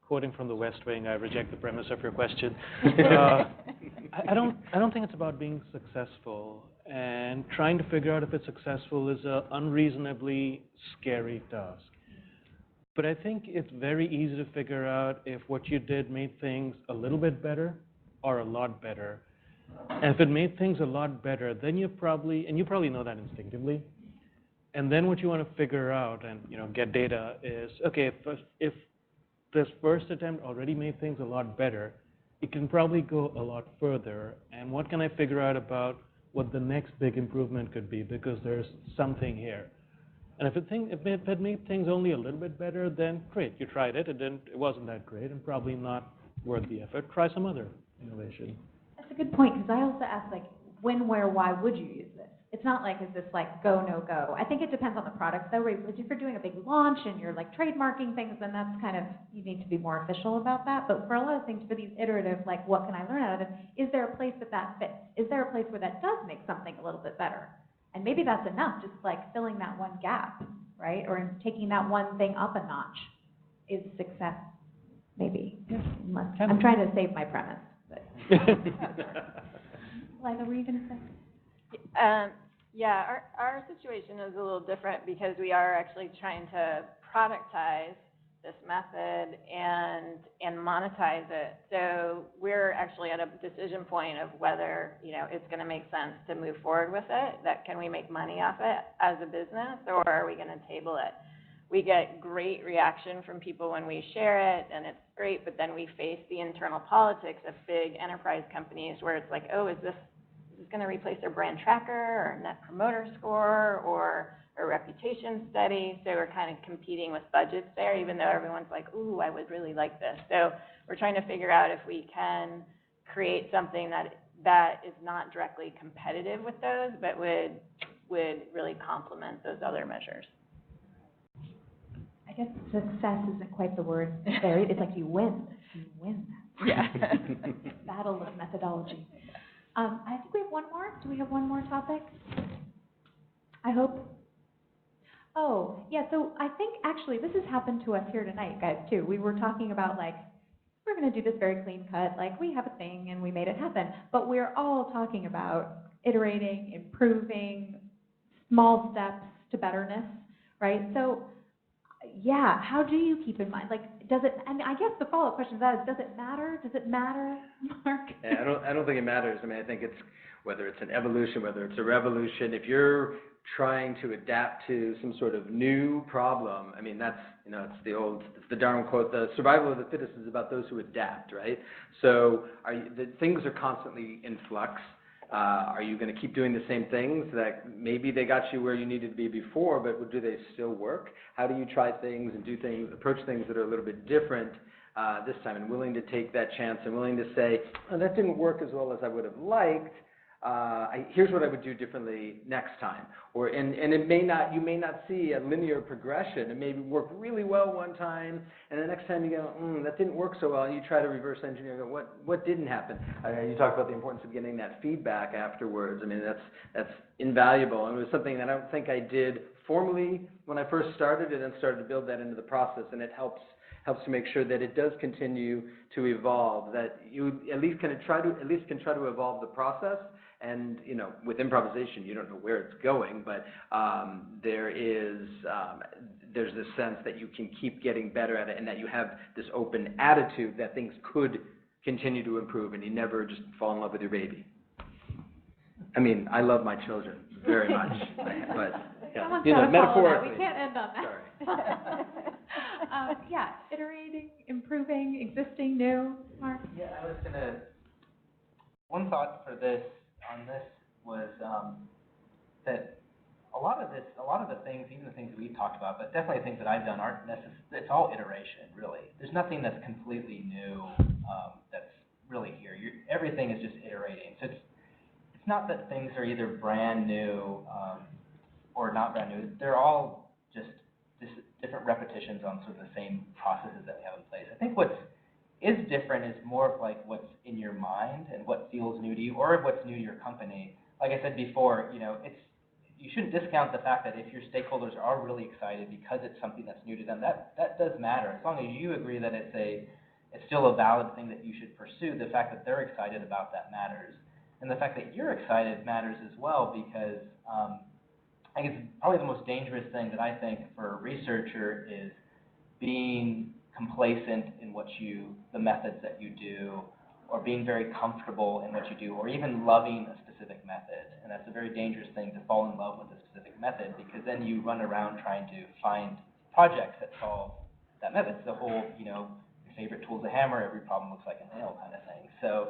quoting from the West Wing. I reject the premise of your question. I don't think it's about being successful, and trying to figure out if it's successful is an unreasonably scary task. But I think it's very easy to figure out if what you did made things a little bit better or a lot better. And if it made things a lot better, then you probably know that instinctively. And then what you want to figure out and, you know, get data is, okay, if this first attempt already made things a lot better, it can probably go a lot further. And what can I figure out about what the next big improvement could be, because there's something here. And if it made things only a little bit better, then great, you tried it, it wasn't that great, and probably not worth the effort. Try some other innovation. That's a good point, because I also asked, like, when, where, why would you use this? It's not like, is this like go, no go? I think it depends on the product, though, right? If you're doing a big launch and you're like trademarking things, then that's kind of, you need to be more official about that. But for a lot of things, for these iterative, like, what can I learn out of it? Is there a place that fits? Is there a place where that does make something a little bit better? And maybe that's enough, just like filling that one gap, right? Or taking that one thing up a notch is success, maybe. I'm trying to save my premise. But. Lilah, were you going to say? Yeah, our situation is a little different because we are actually trying to productize this method and monetize it. So we're actually at a decision point of whether, you know, it's going to make sense to move forward with it. That can we make money off it as a business, or are we going to table it? We get great reaction from people when we share it, and it's great. But then we face the internal politics of big enterprise companies where it's like, oh, is this going to replace their brand tracker or net promoter score or a reputation study? So we're kind of competing with budgets there, even though everyone's like, ooh, I would really like this. So we're trying to figure out if we can create something that is not directly competitive with those, but would really complement those other measures. I guess success isn't quite the word there. It's like you win. You win. Yeah. Battle of methodology. I think we have one more. Do we have one more topic? I hope. Oh, yeah, so I think actually this has happened to us here tonight, guys, too. We were talking about, like, we're going to do this very clean cut, like, we have a thing and we made it happen. But we're all talking about iterating, improving, small steps to betterness, right? So yeah, how do you keep in mind? Like, does it, and I guess the follow-up question to that is, does it matter? Does it matter, Mark? Yeah, I don't think it matters. I mean, I think it's, whether it's an evolution, whether it's a revolution, if you're trying to adapt to some sort of new problem, I mean, that's, you know, it's the Darwin quote, the survival of the fittest is about those who adapt, right? So things are constantly in flux. Are you going to keep doing the same things that maybe they got you where you needed to be before, but do they still work? How do you try things and do things, approach things that are a little bit different this time, and willing to take that chance and willing to say, oh, that didn't work as well as I would have liked. Here's what I would do differently next time. Or, and it may not, you may not see a linear progression. It may work really well one time, and the next time you go, that didn't work so well, and you try to reverse engineer, go, what didn't happen? You talked about the importance of getting that feedback afterwards. I mean, that's invaluable. And it was something that I don't think I did formally when I first started, and then started to build that into the process, and it helps to make sure that it does continue to evolve, that you at least can try to evolve the process. And, you know, with improvisation, you don't know where it's going, but there's this sense that you can keep getting better at it, and that you have this open attitude that things could continue to improve, and you never just fall in love with your baby. I mean, I love my children very much, but, yeah, you know, metaphorically. We can't end on that. Sorry. Yeah, iterating, improving, existing, new. Mark? Yeah, I was gonna, one thought for this, on this was that a lot of the things, even the things that we've talked about, but definitely things that I've done aren't necessarily, it's all iteration, really. There's nothing that's completely new that's really here. Everything is just iterating. So it's not that things are either brand new or not brand new. They're all just different repetitions on sort of the same processes that we have in place. I think what's is different is more of like what's in your mind and what feels new to you, or what's new to your company. Like I said before, you know, you shouldn't discount the fact that if your stakeholders are really excited because it's something that's new to them, that does matter. As long as you agree that it's still a valid thing that you should pursue, the fact that they're excited about that matters. And the fact that you're excited matters as well, because I think it's probably the most dangerous thing that I think for a researcher is being complacent in the methods that you do, or being very comfortable in what you do, or even loving a specific method. And that's a very dangerous thing, to fall in love with a specific method, because then you run around trying to find projects that solve that method. It's the whole, you know, your favorite tool's a hammer, every problem looks like a nail kind of thing. So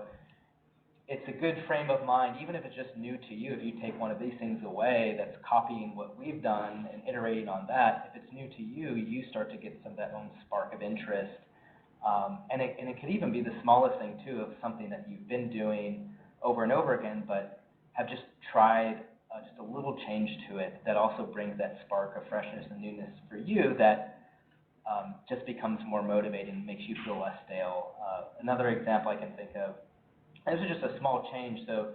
it's a good frame of mind, even if it's just new to you. If you take one of these things away that's copying what we've done and iterating on that, if it's new to you, you start to get some of that own spark of interest. And it could even be the smallest thing, too, of something that you've been doing over and over again, but have just tried just a little change to it that also brings that spark of freshness and newness for you that just becomes more motivating and makes you feel less stale. Another example I can think of, this is just a small change. So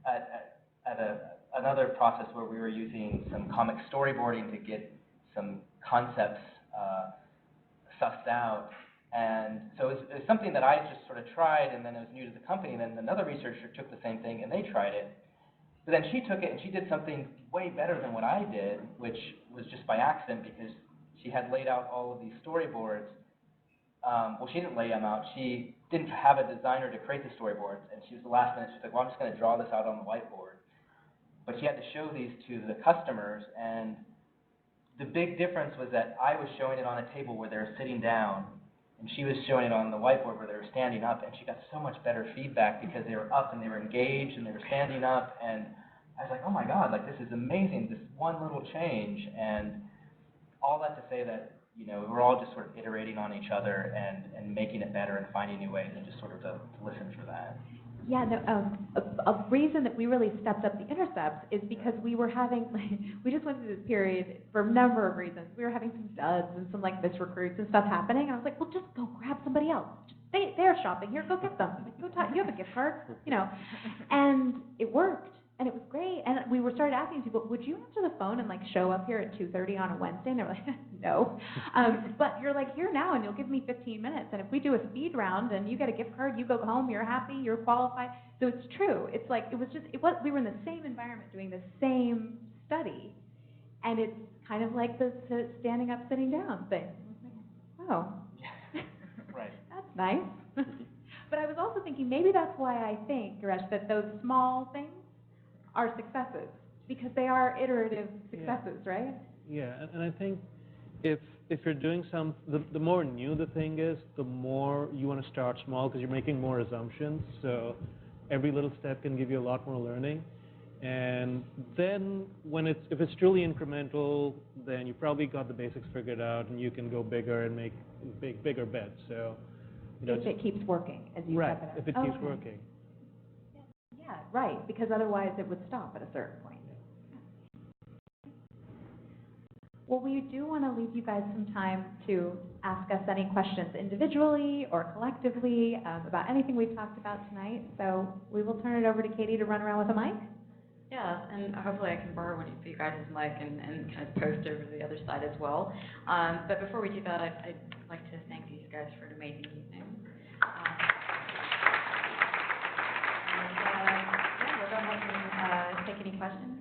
at another process where we were using some comic storyboarding to get some concepts sussed out, and so it was something that I just sort of tried, and then it was new to the company, and then another researcher took the same thing and they tried it. But then she took it and she did something way better than what I did, which was just by accident, because she had laid out all of these storyboards. Well, she didn't lay them out. She didn't have a designer to create the storyboards, and she was the last minute. She's like, well, I'm just going to draw this out on the whiteboard. But she had to show these to the customers, and the big difference was that I was showing it on a table where they were sitting down, and she was showing it on the whiteboard where they were standing up, and she got so much better feedback because they were up and they were engaged and they were standing up, and I was like, oh my God, like this is amazing, this one little change. And all that to say that, you know, we're all just sort of iterating on each other and making it better and finding new ways, and just sort of to listen for that. Yeah, no, a reason that we really stepped up the intercepts is because we were having, we just went through this period for a number of reasons. We were having some duds and some like misrecruits and stuff happening, and I was like, well, just go grab somebody else. They're shopping here, go get them. Like, go talk, you have a gift card, you know. And it worked, and it was great. And we started asking people, would you answer the phone and like show up here at 2:30 on a Wednesday? And they're like, no. But you're like, here now, and you'll give me 15 minutes. And if we do a speed round and you get a gift card, you go home, you're happy, you're qualified. So it's true. It's like, we were in the same environment doing the same study. And it's kind of like the standing up, sitting down thing. I was like, oh, Right. that's nice. But I was also thinking maybe that's why I think, Gireesh, that those small things are successes, because they are iterative successes, right? Yeah, and I think if you're doing the more new the thing is, the more you want to start small because you're making more assumptions. So every little step can give you a lot more learning. And then if it's truly incremental, then you probably got the basics figured out, and you can go bigger and make bigger bets. So, If it keeps working, as you right, step it up. if it keeps working. Yeah, right, because otherwise it would stop at a certain point. Well, we do want to leave you guys some time to ask us any questions individually or collectively about anything we've talked about tonight. So we will turn it over to Katie to run around with a mic. Yeah, and hopefully I can borrow one of you guys' mic and kind of post over to the other side as well. But before we do that, I'd like to thank these guys for an amazing evening. Yeah, we'll go ahead and take any questions.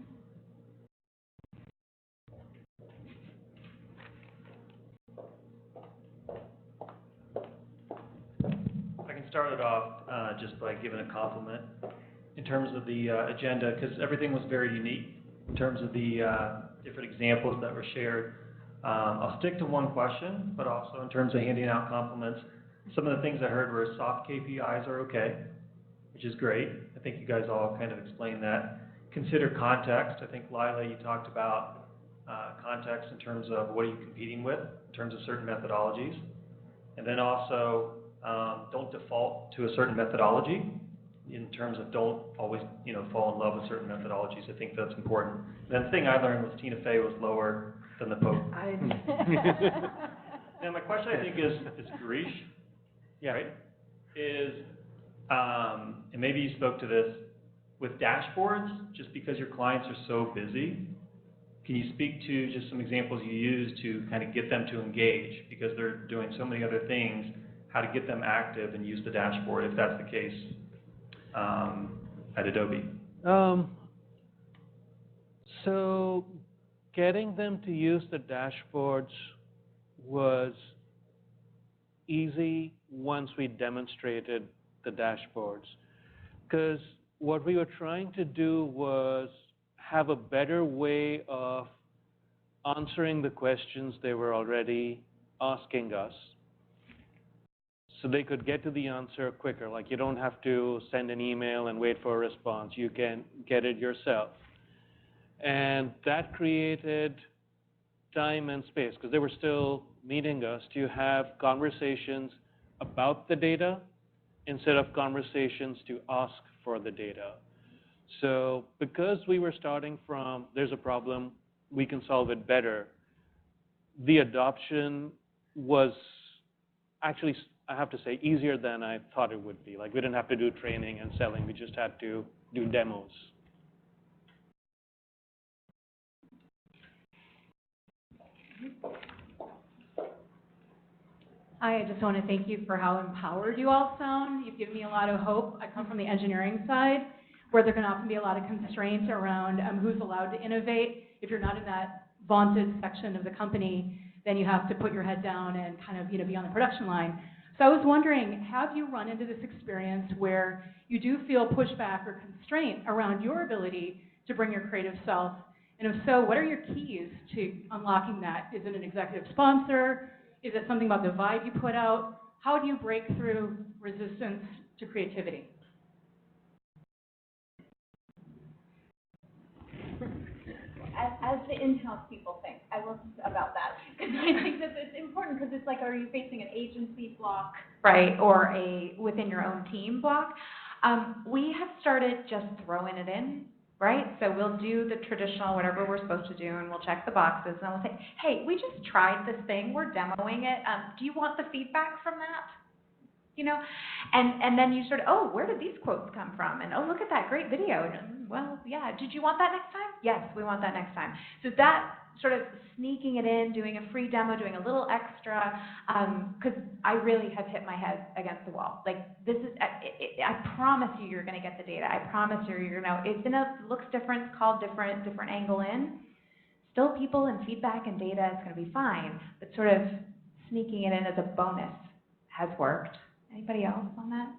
I can start it off just by giving a compliment in terms of the agenda, because everything was very unique in terms of the different examples that were shared. I'll stick to one question, but also in terms of handing out compliments, some of the things I heard were soft KPIs are okay, which is great. I think you guys all kind of explained that. Consider context. I think, Lilah, you talked about context in terms of what are you competing with, in terms of certain methodologies. And then also, don't default to a certain methodology in terms of don't always, fall in love with certain methodologies. I think that's important. And the thing I learned was Tina Fey was lower than the Pope. Now, my question, I think, is Gireesh, right? And maybe you spoke to this, with dashboards, just because your clients are so busy, can you speak to just some examples you use to kind of get them to engage, because they're doing so many other things, how to get them active and use the dashboard, if that's the case at Adobe? So getting them to use the dashboards was easy once we demonstrated the dashboards, because what we were trying to do was have a better way of answering the questions they were already asking us, so they could get to the answer quicker. Like, you don't have to send an email and wait for a response. You can get it yourself. And that created time and space, because they were still meeting us, to have conversations about the data instead of conversations to ask for the data. So because we were starting from, there's a problem, we can solve it better, the adoption was actually, I have to say, easier than I thought it would be. Like, we didn't have to do training and selling, we just had to do demos. I just want to thank you for how empowered you all sound. You've given me a lot of hope. I come from the engineering side, where there can often be a lot of constraints around who's allowed to innovate. If you're not in that vaunted section of the company, then you have to put your head down and kind of be on the production line. So I was wondering, have you run into this experience where you do feel pushback or constraint around your ability to bring your creative self? And if so, what are your keys to unlocking that? Is it an executive sponsor? Is it something about the vibe you put out? How do you break through resistance to creativity? As the in-house people think, I will about that, because I think that it's important, because it's like, are you facing an agency block? Right, or a within your own team block. We have started just throwing it in, right? So we'll do the traditional whatever we're supposed to do, and we'll check the boxes, and we'll say, hey, we just tried this thing, we're demoing it. Do you want the feedback from that? And then you sort of, oh, where did these quotes come from? And oh, look at that great video. And, well, yeah, did you want that next time? Yes, we want that next time. So that sort of sneaking it in, doing a free demo, doing a little extra, because I really have hit my head against the wall. Like, this is, I promise you, you're going to get the data. I promise you're going to know. Looks different, it's called different angle in. still people and feedback and data, it's going to be fine, but sort of sneaking it in as a bonus has worked. Anybody else on that?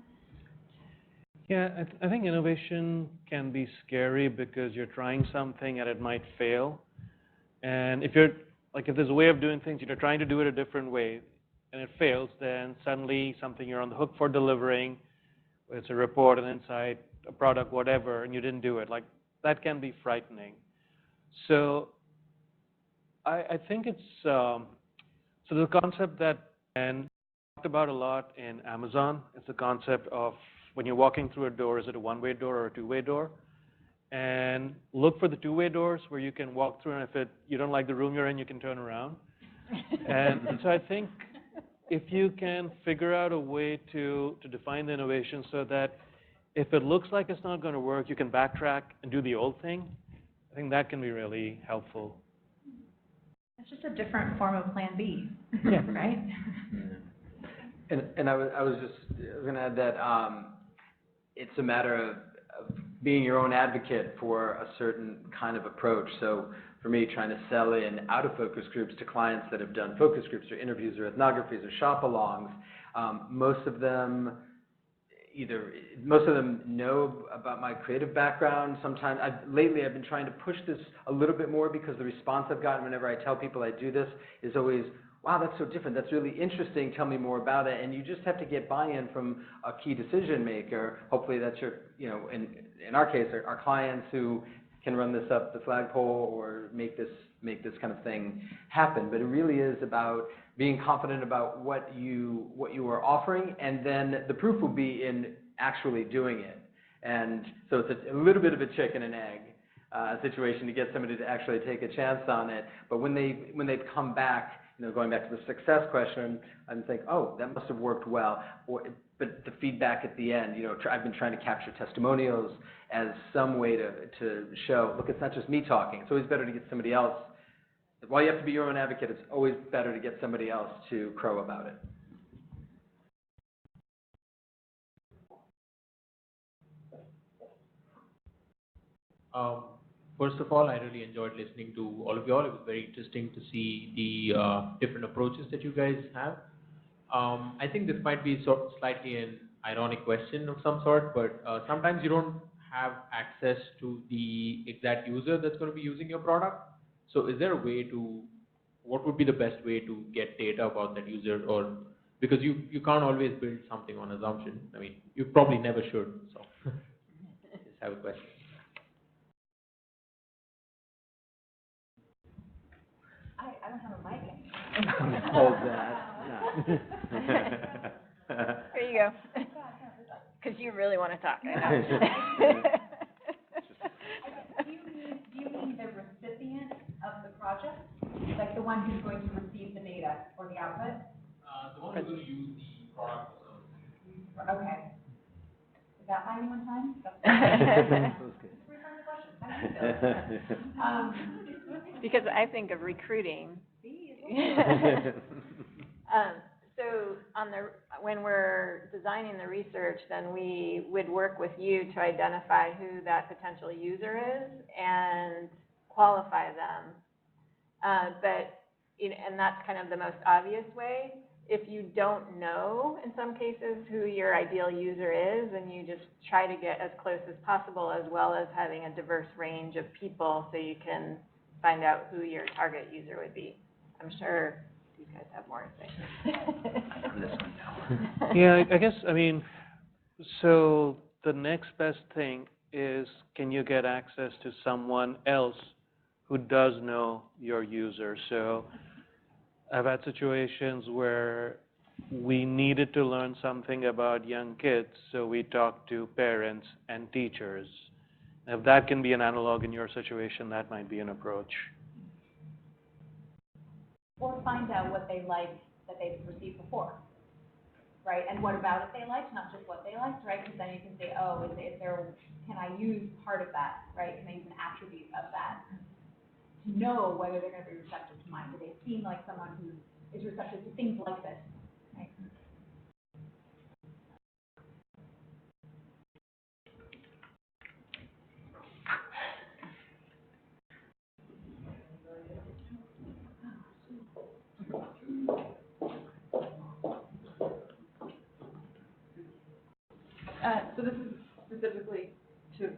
Yeah, I think innovation can be scary because you're trying something and it might fail. And if you're, like if there's a way of doing things, you're trying to do it a different way, and it fails, then suddenly something you're on the hook for delivering, whether it's a report, an insight, a product, whatever, and you didn't do it, like that can be frightening. So I think it's, so the concept that, and talked about a lot in Amazon, is the concept of when you're walking through a door, is it a one-way door or a two-way door? And look for the two-way doors where you can walk through, and if you don't like the room you're in, you can turn around. And so I think if you can figure out a way to define the innovation so that if it looks like it's not going to work, you can backtrack and do the old thing, I think that can be really helpful. It's just a different form of Plan B, Yeah. right? And I was going to add that it's a matter of being your own advocate for a certain kind of approach. So for me, trying to sell in out-of-focus groups to clients that have done focus groups or interviews or ethnographies or shop-alongs, most of them know about my creative background. Sometimes, lately I've been trying to push this a little bit more because the response I've gotten whenever I tell people I do this is always, wow, that's so different, that's really interesting, tell me more about it. And you just have to get buy-in from a key decision maker. Hopefully that's your, in our case, our clients who can run this up the flagpole or make this kind of thing happen. But it really is about being confident about what you are offering, and then the proof will be in actually doing it. And so it's a little bit of a chicken and egg situation to get somebody to actually take a chance on it. But when they've come back, going back to the success question, and think, oh, that must have worked well. But the feedback at the end, I've been trying to capture testimonials as some way to show, look, it's not just me talking. It's always better to get somebody else. While you have to be your own advocate, it's always better to get somebody else to crow about it. First of all, I really enjoyed listening to all of you all. It was very interesting to see the different approaches that you guys have. I think this might be slightly an ironic question of some sort, but sometimes you don't have access to the exact user that's going to be using your product. So is there a way what would be the best way to get data about that user? Or because you can't always build something on assumption. I mean, you probably never should. So just have a question. I don't have a mic. Hold that. Here you go. Because you really want to talk, I know. Do you mean the recipient of the project? Like the one who's going to receive the data or the output? The one who's going to use the product. Okay. Is that finding one time? Because I think of recruiting. So when we're designing the research, then we would work with you to identify who that potential user is and qualify them. And that's kind of the most obvious way. If you don't know, in some cases, who your ideal user is, then you just try to get as close as possible, as well as having a diverse range of people so you can find out who your target user would be. I'm sure you guys have more to say. On this one now. Yeah, I guess, so the next best thing is, can you get access to someone else who does know your user? So I've had situations where we needed to learn something about young kids, so we talked to parents and teachers. If that can be an analog in your situation, that might be an approach. Or find out what they liked that they've received before, right? And what about it they liked, not just what they liked, right? Because then you can say, oh, can I use part of that, right? Can I use an attribute of that to know whether they're going to be receptive to mine? Do they seem like someone who is receptive to things like this, right? this is specifically to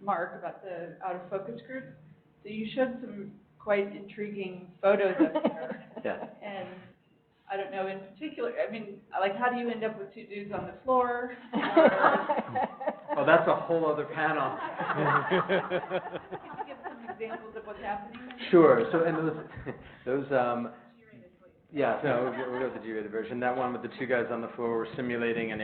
Marc about the out of focus group. So you showed some quite intriguing photos up there. Yeah. And I don't know in particular, I mean, like how do you end up with two dudes on the floor? Oh, that's a whole other panel. Can you give some examples of what's happening? Sure. So, and those, yeah, no, we'll go with the G-rated version. That one with the two guys on the floor were simulating an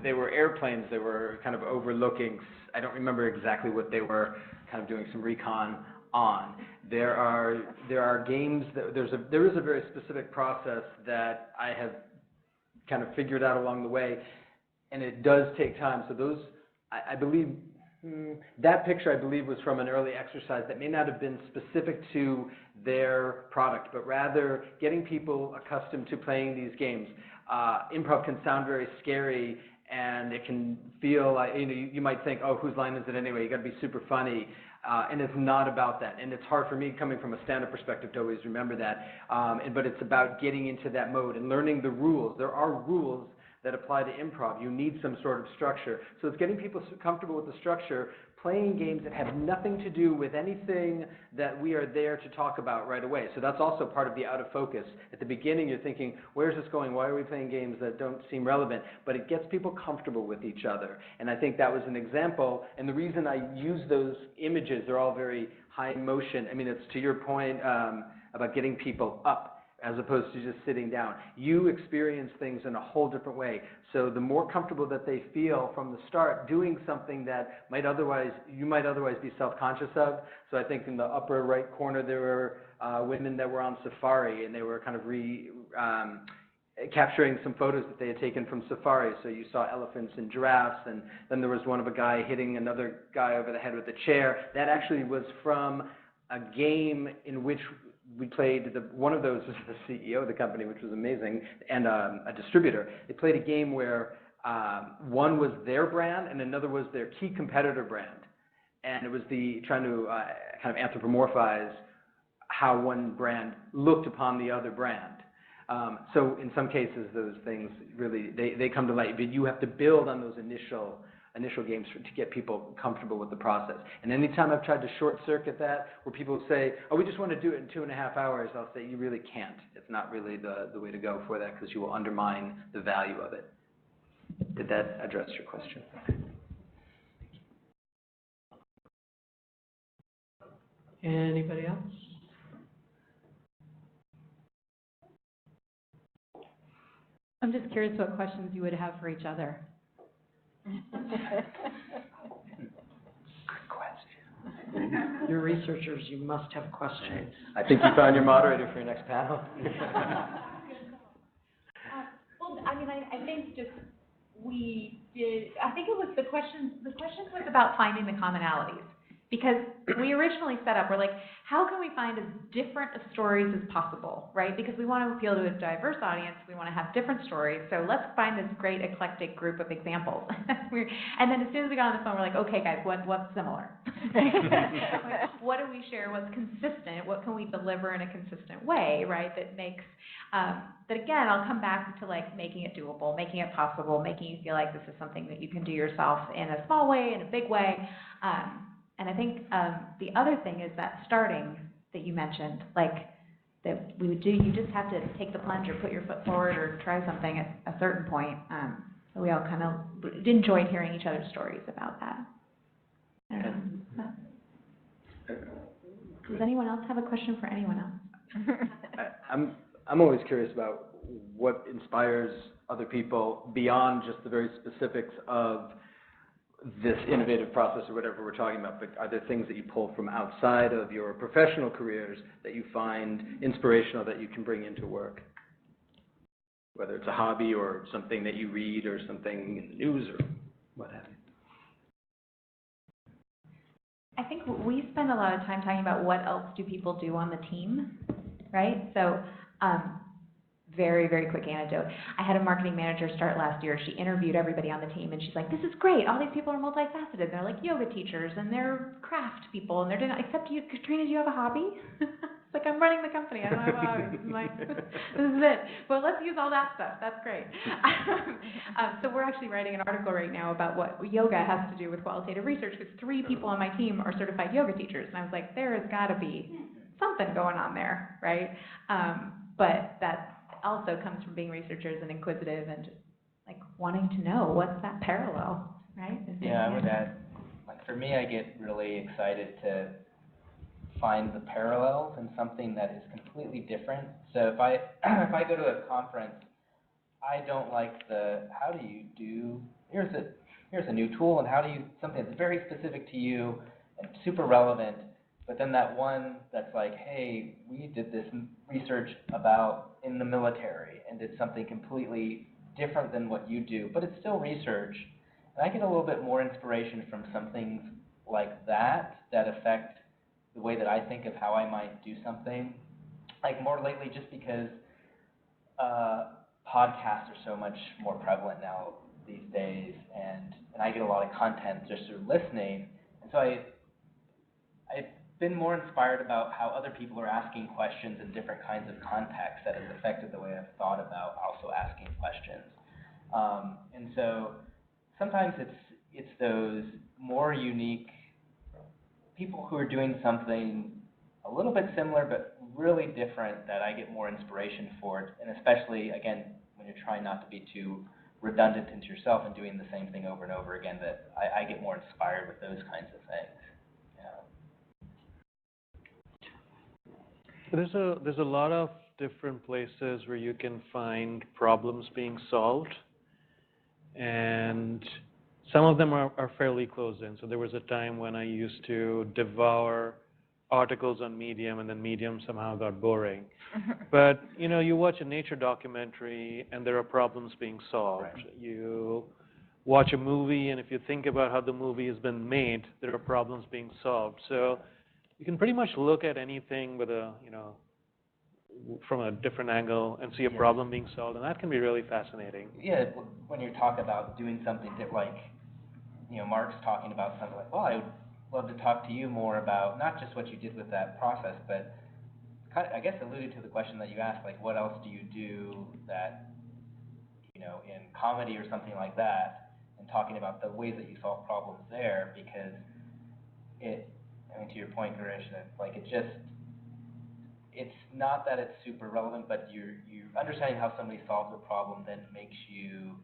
they were airplanes. They were kind of overlooking, I don't remember exactly what they were, kind of doing some recon on. There are games that, there is a very specific process that I have kind of figured out along the way, and it does take time. So those, I believe, that picture, I believe, was from an early exercise that may not have been specific to their product, but rather getting people accustomed to playing these games. Improv can sound very scary, and it can feel like, you might think, oh, whose line is it anyway? You got to be super funny. And it's not about that. And it's hard for me, coming from a stand-up perspective, to always remember that. But it's about getting into that mode and learning the rules. There are rules that apply to improv. You need some sort of structure. So it's getting people comfortable with the structure, playing games that have nothing to do with anything that we are there to talk about right away. So that's also part of the out of focus. At the beginning, you're thinking, where's this going? Why are we playing games that don't seem relevant? But it gets people comfortable with each other. And I think that was an example. And the reason I use those images, they're all very high motion. I mean, it's to your point about getting people up, as opposed to just sitting down. You experience things in a whole different way. So the more comfortable that they feel from the start doing something that you might otherwise be self-conscious of. So I think in the upper right corner there were women that were on safari, and they were kind of capturing some photos that they had taken from safari. So you saw elephants and giraffes, and then there was one of a guy hitting another guy over the head with a chair. That actually was from a game in which we played, one of those was the CEO of the company, which was amazing, and a distributor. They played a game where one was their brand and another was their key competitor brand. And it was trying to kind of anthropomorphize how one brand looked upon the other brand. So in some cases, those things really, they come to light, but you have to build on those initial games to get people comfortable with the process. And anytime I've tried to short circuit that, where people say, oh, we just want to do it in 2.5 hours, I'll say, you really can't. It's not really the way to go for that, because you will undermine the value of it. Did that address your question? Anybody else? I'm just curious what questions you would have for each other. You're researchers, you must have questions. I think you found your moderator for your next panel. Well, I mean, I think just I think it was the questions was about finding the commonalities. Because we originally set up, we're like, how can we find as different of stories as possible, right? Because we want to appeal to a diverse audience, we want to have different stories, so let's find this great eclectic group of examples. And then as soon as we got on the phone, we're like, okay guys, what's similar? What do we share, what's consistent, what can we deliver in a consistent way, right? That makes, that again, I'll come back to like making it doable, making it possible, making you feel like this is something that you can do yourself in a small way, in a big way. And I think the other thing is that starting that you mentioned, like that we would do, you just have to take the plunge or put your foot forward or try something at a certain point. So we all kind of enjoyed hearing each other's stories about that. I don't know. Does anyone else have a question for anyone else? I'm always curious about what inspires other people beyond just the very specifics of this innovative process or whatever we're talking about, but are there things that you pull from outside of your professional careers that you find inspirational that you can bring into work? Whether it's a hobby or something that you read or something in the news or what have you. I think we spend a lot of time talking about what else do people do on the team, right? So very, very quick anecdote. I had a marketing manager start last year. She interviewed everybody on the team, and she's like, this is great. All these people are multifaceted. They're like yoga teachers, and they're craft people, and they're doing, except you, Katrina, do you have a hobby? It's like, I'm running the company. I don't have this is it. Well, let's use all that stuff. That's great. So we're actually writing an article right now about what yoga has to do with qualitative research, because 3 people on my team are certified yoga teachers. And I was like, there has got to be something going on there, right? But that also comes from being researchers and inquisitive and just like wanting to know what's that parallel, right? Yeah, I would add, like for me, I get really excited to find the parallels in something that is completely different. So if I if I go to a conference, I don't like the how do you do here's a new tool and how do you something that's very specific to you and super relevant, but then that one that's like, hey, we did this research about in the military and did something completely different than what you do, but it's still research. And I get a little bit more inspiration from some things like that affect the way that I think of how I might do something. Like more lately, just because podcasts are so much more prevalent now these days, and I get a lot of content just through listening, and so I've been more inspired about how other people are asking questions in different kinds of contexts that has affected the way I've thought about also asking questions. And so sometimes it's those more unique people who are doing something a little bit similar but really different that I get more inspiration for, and especially, again, when you're trying not to be too redundant into yourself and doing the same thing over and over again, that I get more inspired with those kinds of things. Yeah. There's a lot of different places where you can find problems being solved, and some of them are fairly close in. So there was a time when I used to devour articles on Medium, and then Medium somehow got boring. But, you watch a nature documentary, and there are problems being solved. Right. You watch a movie, and if you think about how the movie has been made, there are problems being solved. So you can pretty much look at anything with a, from a different angle and see a problem being solved, and that can be really fascinating. Yeah, when you talk about doing something that, like, Marc's talking about something like, well, I would love to talk to you more about not just what you did with that process, but kind of, I guess, alluded to the question that you asked, like, what else do you do that, in comedy or something like that, and talking about the ways that you solve problems there, because to your point, Gireesh, that, like, it's not that it's super relevant, but you're understanding how somebody solves a problem then makes you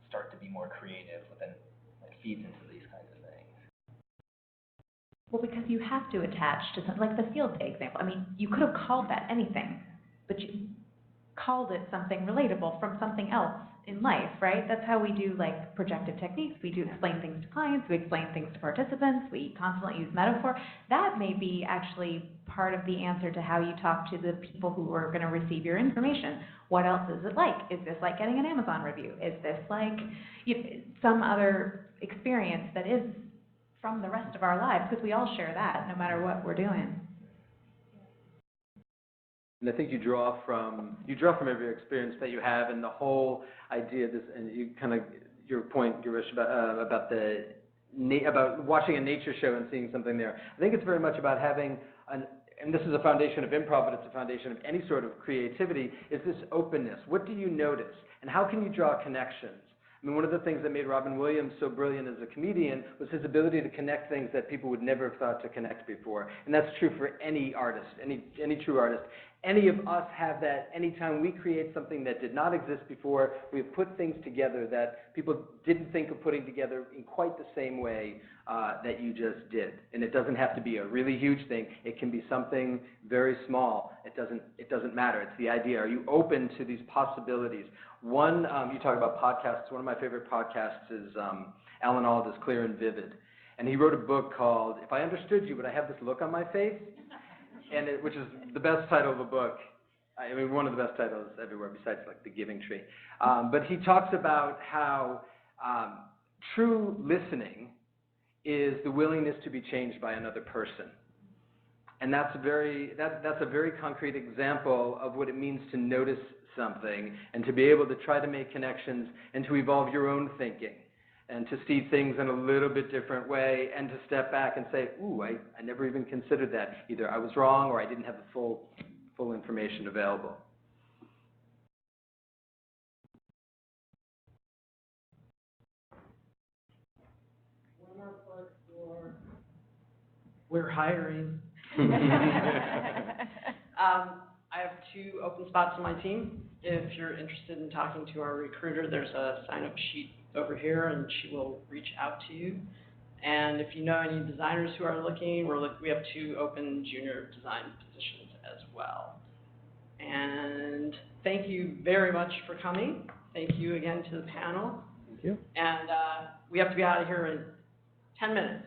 start to be more creative, then it feeds into these kinds of things. Well, because you have to attach to something, like the field day example. I mean, you could have called that anything, but you called it something relatable from something else in life, right? That's how we do, like, projective techniques. We do explain things to clients, we explain things to participants, we constantly use metaphor. That may be actually part of the answer to how you talk to the people who are going to receive your information. What else is it like? Is this like getting an Amazon review? Is this like some other experience that is from the rest of our lives? Because we all share that, no matter what we're doing. And I think you draw from every experience that you have, and the whole idea of this, and you kind of, your point, Gireesh, about watching a nature show and seeing something there. I think it's very much about having and this is a foundation of improv, but it's a foundation of any sort of creativity, is this openness. What do you notice? And how can you draw connections? I mean, one of the things that made Robin Williams so brilliant as a comedian was his ability to connect things that people would never have thought to connect before. And that's true for any artist, any true artist. Any of us have that anytime we create something that did not exist before. We've put things together that people didn't think of putting together in quite the same way that you just did. And it doesn't have to be a really huge thing. It can be something very small. It doesn't matter. It's the idea. Are you open to these possibilities? One, you talk about podcasts. One of my favorite podcasts is Alan Alda's Clear and Vivid. And he wrote a book called If I Understood You, Would I Have This Look on My Face? And which is the best title of a book. I mean, one of the best titles everywhere besides, like, The Giving Tree. But he talks about how true listening is the willingness to be changed by another person. And that's a very concrete example of what it means to notice something and to be able to try to make connections and to evolve your own thinking. and to see things in a little bit different way, and to step back and say, ooh, I never even considered that. Either I was wrong or I didn't have the full information available. We're hiring. I have 2 open spots on my team. If you're interested in talking to our recruiter, there's a sign-up sheet over here, and she will reach out to you. And if you know any designers who are looking, we have 2 open junior design positions as well. And thank you very much for coming. Thank you again to the panel. Thank you. And we have to be out of here in 10 minutes.